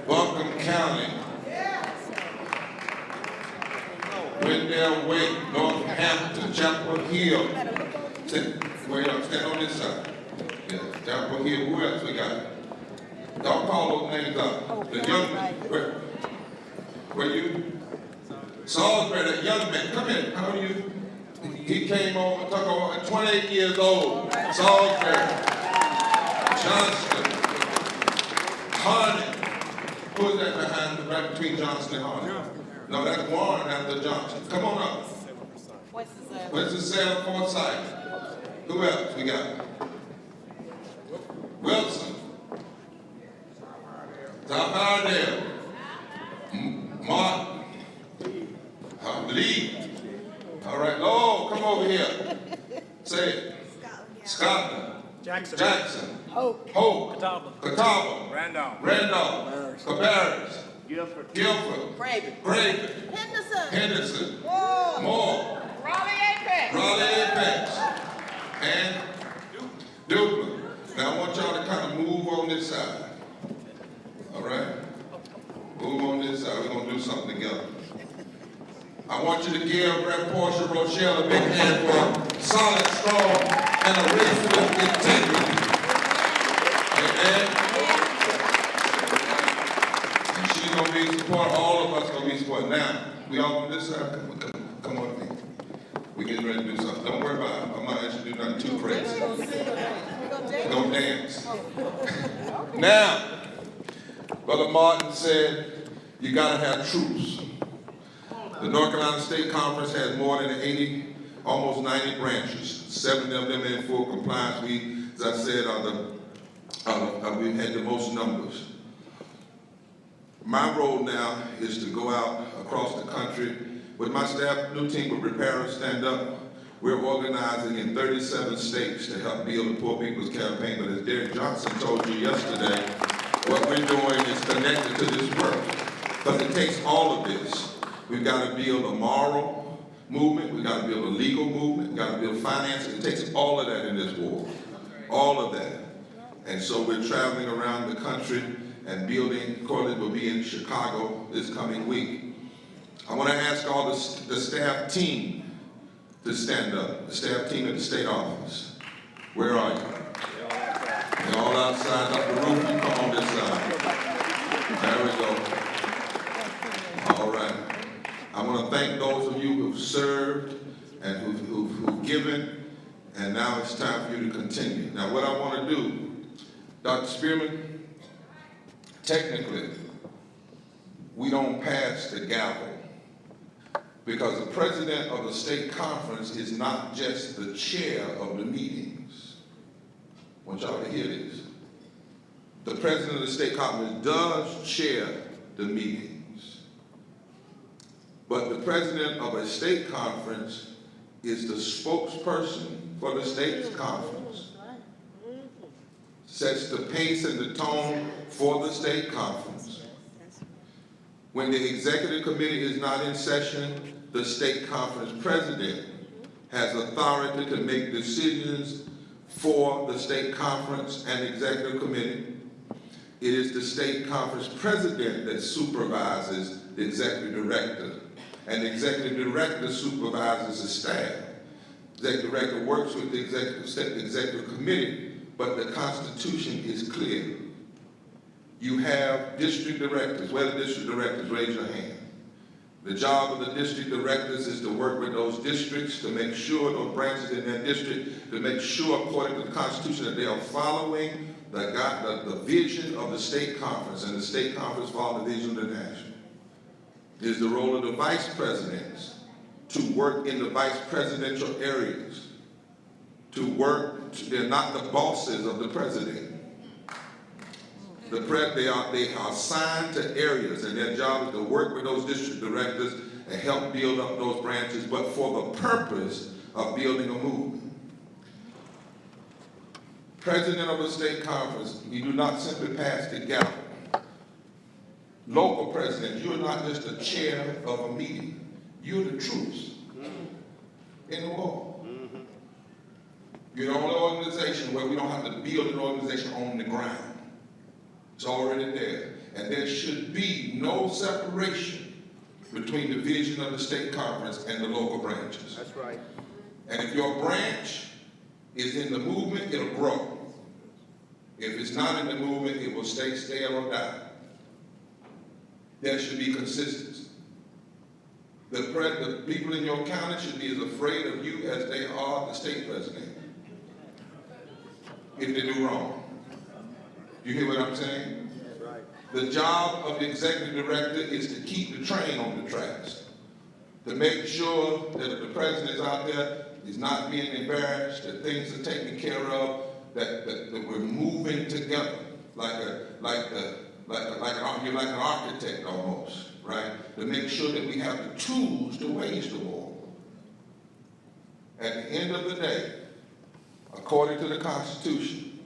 Buncombe County, Wendell Wake, Northampton, Chapel Hill. Wait up, stand on this side. Yeah, Chapel Hill. Who else we got? Y'all call those names up. The young men. Where you? Salisbury, that young man. Come in. How are you? He came over, took over at 28 years old. Salisbury. Johnston. Harney. Who is that behind, right between Johnston and Harney? No, that's Warren after Johnson. Come on up. Winston-Salem, Forsyth. Who else we got? Wilson. South Iredale. Martin. Lee. All right. Oh, come over here. Say it. Scotland. Jackson. Hope. Catawba. Randolph. Cabarrus. Guilford. Craven. Henderson. Moore. Raleigh Apex. And Duplin. Now I want y'all to kind of move on this side. All right? Move on this side. We're going to do something together. I want you to give Rev. Portia Rochelle a big hand for a solid, strong, and a race with integrity. Amen? And she's going to be supporting, all of us going to be supporting. Now, we all on this side? Come on with me. We're getting ready to do something. Don't worry about it. I'm not asking you to do nothing too crazy. Don't dance. Now, Brother Martin said, you got to have troops. The North Carolina State Conference has more than 80, almost 90 branches. 7 of them in full compliance. We, as I said, we've had the most numbers. My role now is to go out across the country with my staff, new team with Repair and Stand Up. We're organizing in 37 states to help build the Poor People's Campaign. But as Derek Johnson told you yesterday, what we're doing is connected to this work. Because it takes all of this. We've got to build a moral movement. We've got to build a legal movement. We've got to build finances. It takes all of that in this war. All of that. And so we're traveling around the country and building. Corley will be in Chicago this coming week. I want to ask all the staff team to stand up. The staff team at the state office. Where are you? You're all outside up the roof. You come on this side. There we go. All right. I want to thank those of you who've served and who've given, and now it's time for you to continue. Now, what I want to do, Dr. Spearman, technically, we don't pass the gavel because the president of the state conference is not just the chair of the meetings. I want y'all to hear this. The president of the state conference does chair the meetings, but the president of a state conference is the spokesperson for the state conference. sets the pace and the tone for the state conference. When the executive committee is not in session, the state conference president has authority to make decisions for the state conference and executive committee. It is the state conference president that supervises the executive director, and the executive director supervises the staff. The executive director works with the executive committee, but the Constitution is clear. You have district directors. Where are the district directors? Raise your hand. The job of the district directors is to work with those districts to make sure, those branches in their district, to make sure, according to the Constitution, that they are following the vision of the state conference, and the state conference follows the vision of the national. It is the role of the vice presidents to work in the vice presidential areas, they're not the bosses of the president. They are assigned to areas, and their job is to work with those district directors and help build up those branches, but for the purpose of building a movement. President of a state conference, you do not simply pass the gavel. Local presidents, you're not just a chair of a meeting. You're the troops in the war. You're the only organization where we don't have to build an organization on the ground. It's already there. And there should be no separation between the vision of the state conference and the local branches. That's right. And if your branch is in the movement, it'll grow. If it's not in the movement, it will stay stale or die. There should be consistency. The people in your county should be as afraid of you as they are the state president if they do wrong. You hear what I'm saying? That's right. The job of the executive director is to keep the train on the tracks, to make sure that if the president is out there, he's not being embarrassed, that things are taken care of, that we're moving together you're like an architect almost, right? To make sure that we have the tools to wage the war. At the end of the day, according to the Constitution,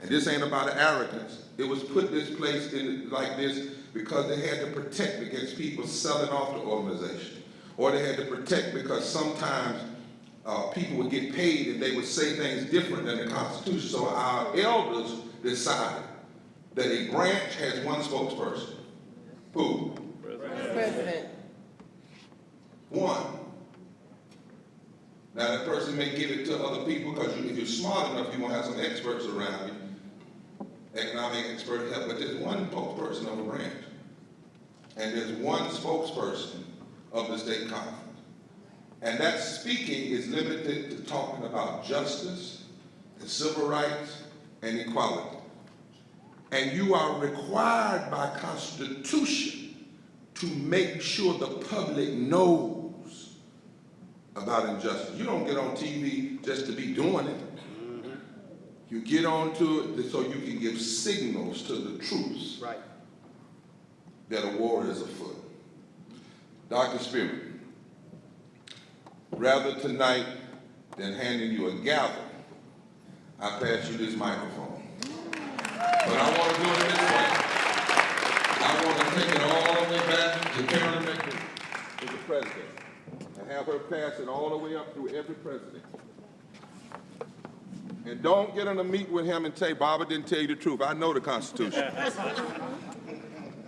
and this ain't about arrogance, it was put this place in like this because they had to protect against people selling off the organization, or they had to protect because sometimes people would get paid and they would say things different than the Constitution. So our elders decided that a branch has one spokesperson. Who? President. One. Now that person may give it to other people because if you're smart enough, you're going to have some experts around you, economic expert help, but there's one spokesperson of a branch. And there's one spokesperson of the state conference. And that speaking is limited to talking about justice and civil rights and equality. And you are required by Constitution to make sure the public knows about injustice. You don't get on TV just to be doing it. You get onto it so you can give signals to the troops that a war is afoot. Dr. Spearman, rather tonight than handing you a gavel, I pass you this microphone. But I want to do it this way. I want to take it all the way back to Carolyn McCool, to the president, and have her pass it all the way up through every president. And don't get on a meet with him and say, Barbara didn't tell you the truth. I know the Constitution.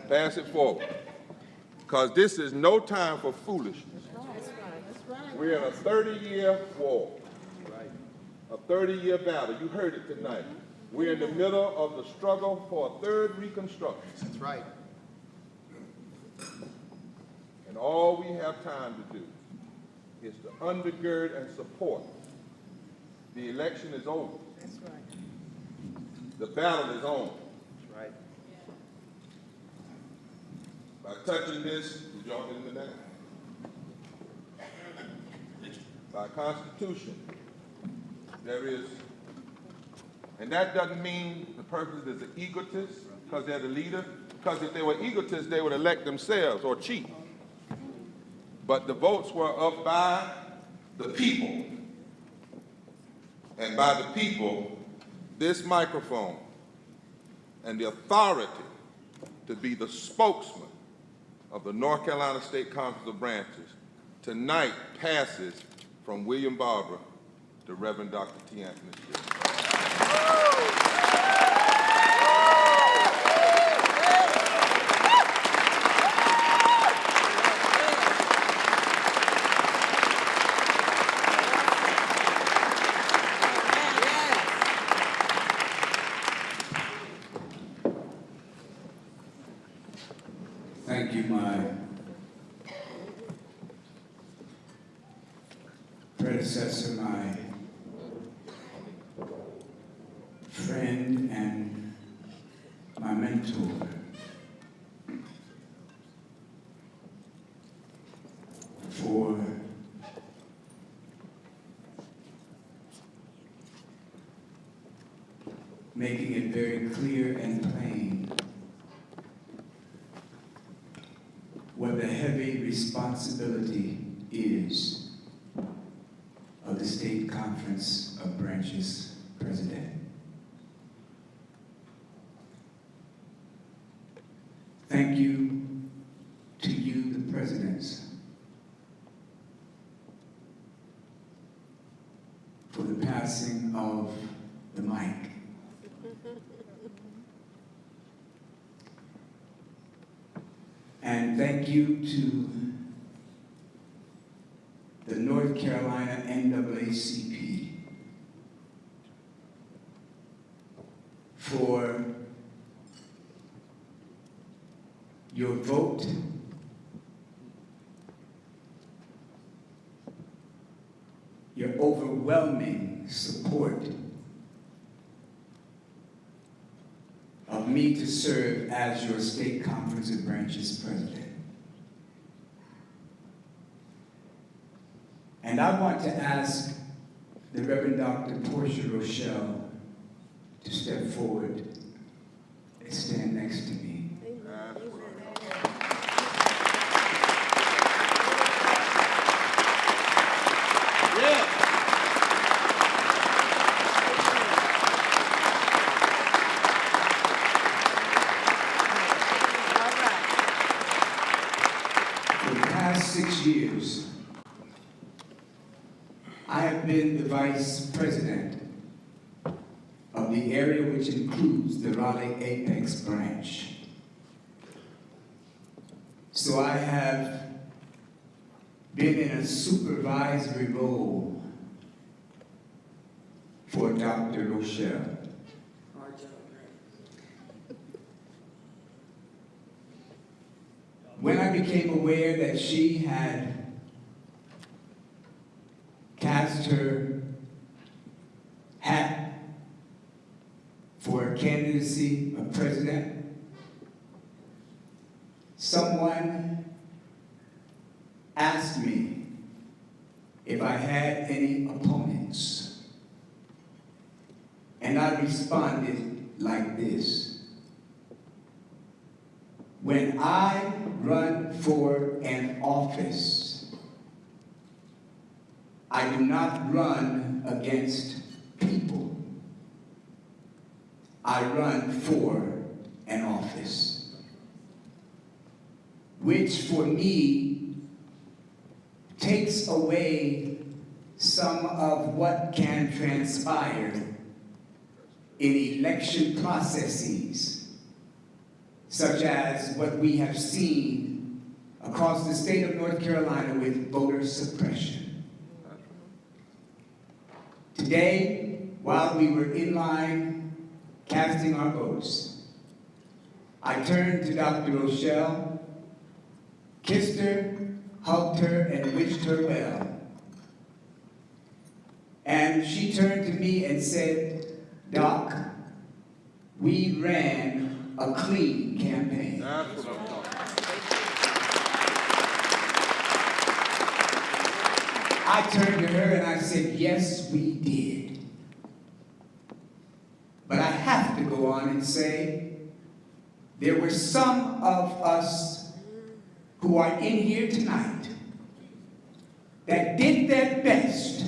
Pass it forward. Because this is no time for foolishness. We're in a 30-year war, a 30-year battle. You heard it tonight. We're in the middle of the struggle for a third Reconstruction. That's right. And all we have time to do is to undergird and support. The election is over. That's right. The battle is on. That's right. By touching this, you jump into that. By Constitution, there is, and that doesn't mean the person is an egotist because they're the leader, because if they were egotists, they would elect themselves or cheat. But the votes were up by the people. And by the people, this microphone and the authority to be the spokesman of the North Carolina State Conference of Branches tonight passes from William Barber to Reverend Dr. T. Anthony Stewart. Thank you, my predecessor, my friend and my mentor, for making it very clear and plain what the heavy responsibility is of the State Conference of Branches president. Thank you to you, the presidents, for the passing of the mic. And thank you to the North Carolina NAACP for your vote, your overwhelming support of me to serve as your State Conference of Branches president. And I want to ask the Reverend Dr. Portia Rochelle to step forward and stand next to me. For the past 6 years, I have been the vice president of the area which includes the Raleigh Apex branch. So I have been in a supervisory role for Dr. Rochelle. When I became aware that she had cast her hat for candidacy of president, someone asked me if I had any opponents. And I responded like this: when I run for an office, I do not run against people. I run for an office, which for me takes away some of what can transpire in election processes, such as what we have seen across the state of North Carolina with voter suppression. Today, while we were in line casting our votes, I turned to Dr. Rochelle, kissed her, hugged her, and wished her well. And she turned to me and said, "Doc, we ran a clean campaign." That's what I'm talking about. I turned to her and I said, "Yes, we did." But I have to go on and say, there were some of us who are in here tonight that did their best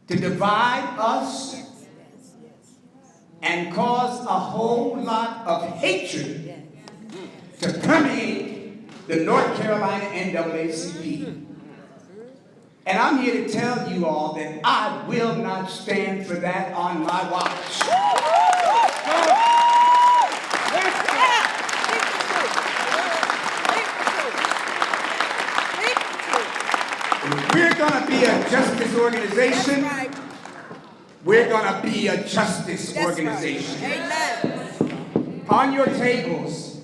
to divide us and cause a whole lot of hatred to permeate the North Carolina NAACP. And I'm here to tell you all that I will not stand for that on my watch. If we're going to be a justice organization, we're going to be a justice organization. Amen. On your tables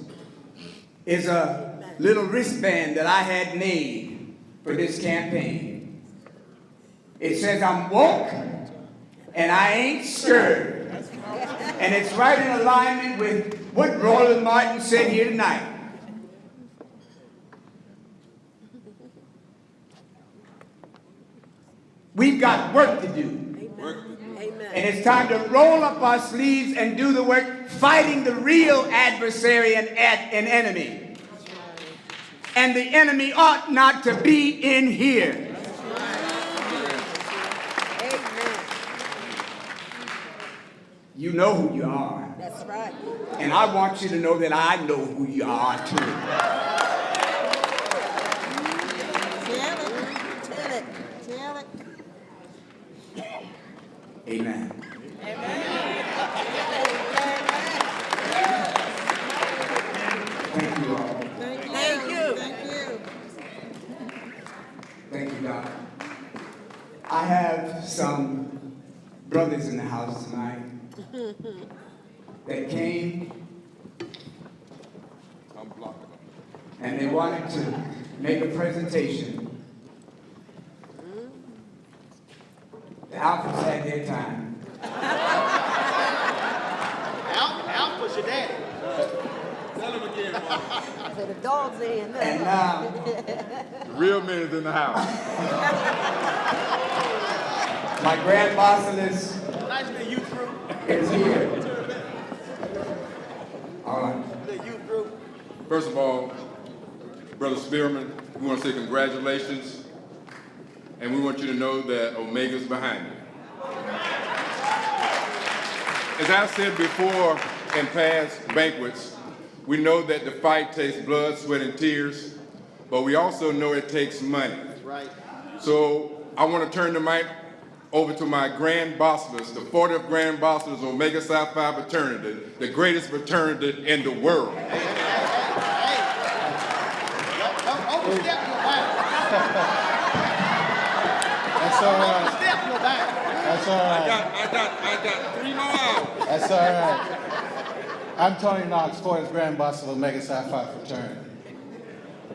is a little wristband that I had made for this campaign. It says, I'm woke and I ain't scared. And it's right in alignment with what RolandS.Martin said here tonight. We've got work to do. Amen. And it's time to roll up our sleeves and do the work, fighting the real adversary and enemy. And the enemy ought not to be in here. Amen. You know who you are. That's right. And I want you to know that I know who you are too. Tell it. Amen. Thank you all. Thank you. Thank you, Doc. I have some brothers in the house tonight that came and they wanted to make a presentation. The Alphas had their time. Alf was your daddy. Tell him again, Mark. So the dogs are in there. And now, The real men is in the house. my grand bosses Nice little youth group. is here. All right. Little youth group. First of all, Brother Spearman, we want to say congratulations, and we want you to know that Omega's behind you. As I said before in past banquets, we know that the fight takes blood, sweat, and tears, but we also know it takes money. That's right. So I want to turn the mic over to my grand bosses, the 40th grand bosses of Omega Psi Phi fraternity, the greatest fraternity in the world. Don't overstep your bounds. That's all right. Overstep your bounds. That's all right. I got 3 more hours. That's all right. I'm Tony Knox, 40th Grand Boss of Omega Psi Phi fraternity.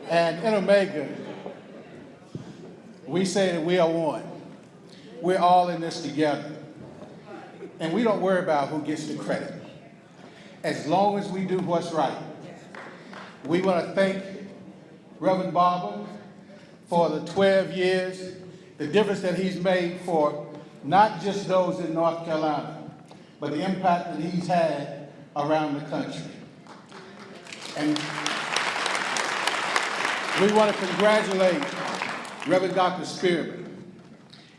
And in Omega, we say that we are one. We're all in this together. And we don't worry about who gets the credit. As long as we do what's right. We want to thank Reverend Barber for the 12 years, the difference that he's made for not just those in North Carolina, but the impact that he's had around the country. And we want to congratulate Reverend Dr. Spearman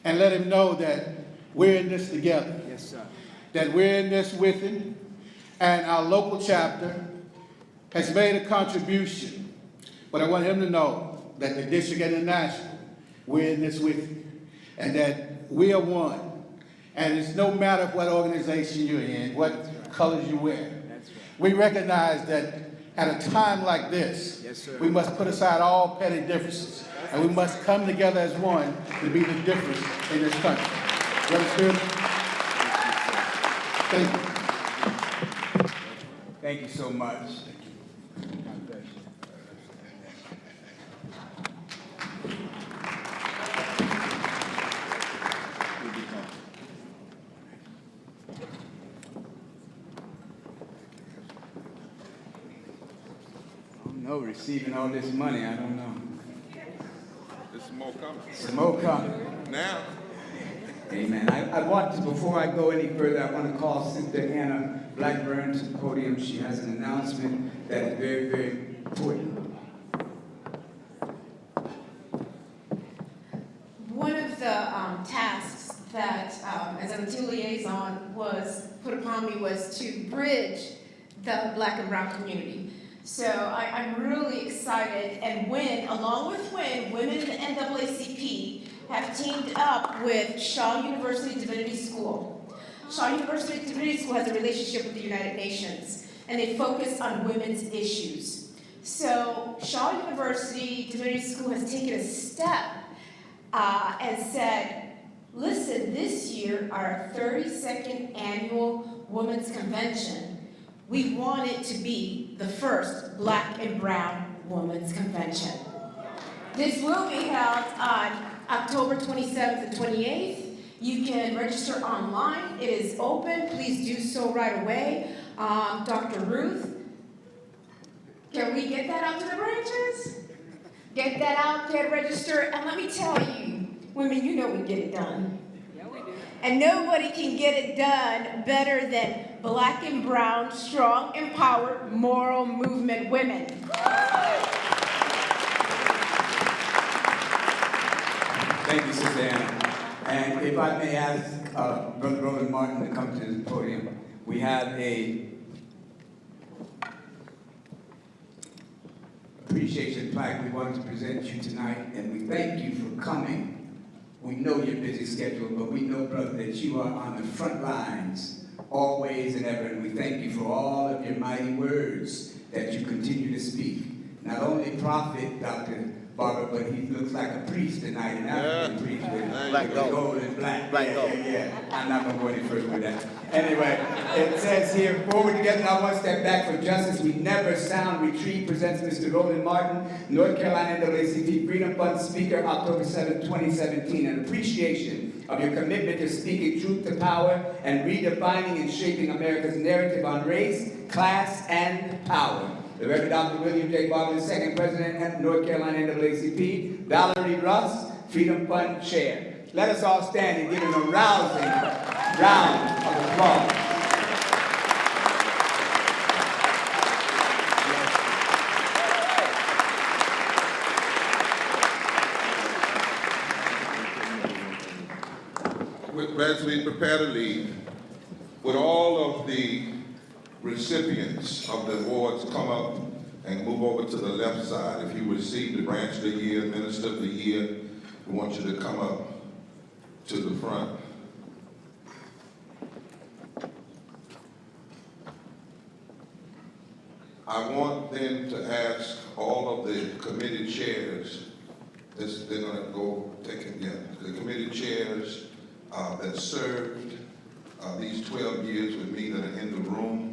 and let him know that we're in this together. Yes, sir. That we're in this with him, and our local chapter has made a contribution. But I want him to know that the district and the national, we're in this with you, and that we are one. And it's no matter what organization you're in, what colors you wear. We recognize that at a time like this, Yes, sir. we must put aside all petty differences, and we must come together as one to be the difference in this country. Brother Spearman? Thank you. Thank you so much. God bless you. I don't know, receiving all this money, I don't know. There's some more coming. Some more coming. Now, Amen. I want to, before I go any further, I want to call Sister Anna Blackburn to the podium. She has an announcement that is very, very important. One of the tasks that, as a two liaison, was put upon me was to bridge the Black and brown community. So I'm really excited, and along with women in the NAACP have teamed up with Shaw University Divinity School. Shaw University Divinity School has a relationship with the United Nations, and they focus on women's issues. So Shaw University Divinity School has taken a step and said, listen, this year, our 32nd annual Women's Convention, we want it to be the first Black and Brown Women's Convention. This will be held on October 27th and 28th. You can register online. It is open. Please do so right away. Dr. Ruth, can we get that out to the branches? Get that out, get registered, and let me tell you, women, you know we get it done. Yeah, we do. And nobody can get it done better than Black and brown, strong, empowered, moral movement women. Thank you, Sister Anna. And if I may ask Brother RolandS.Martin to come to this podium, we have a appreciation plaque we want to present you tonight, and we thank you for coming. We know your busy schedule, but we know, brother, that you are on the front lines always and ever, and we thank you for all of your mighty words that you continue to speak. Not only prophet, Dr. Barber, but he looks like a priest tonight, an African priest with gold and black. Yeah. I'm not going to go any further with that. Anyway, it says here, forward together, now one step back for justice. We never sound retreat presents Mr. RolandS.Martin, North Carolina NAACP Freedom Fund Speaker, October 7, 2017. An appreciation of your commitment to speaking truth to power and redefining and shaping America's narrative on race, class, and power. The Reverend Dr. William J. Barber, second president of North Carolina NAACP, Valerie Russ, Freedom Fund Chair. Let us all stand and give him a rousing round of applause. As we prepare to leave, would all of the recipients of the awards come up and move over to the left side? If you received the Branch of the Year, Minister of the Year, we want you to come up to the front. I want then to ask all of the committee chairs, they're going to go take it again, the committee chairs that served these 12 years with me that are in the room,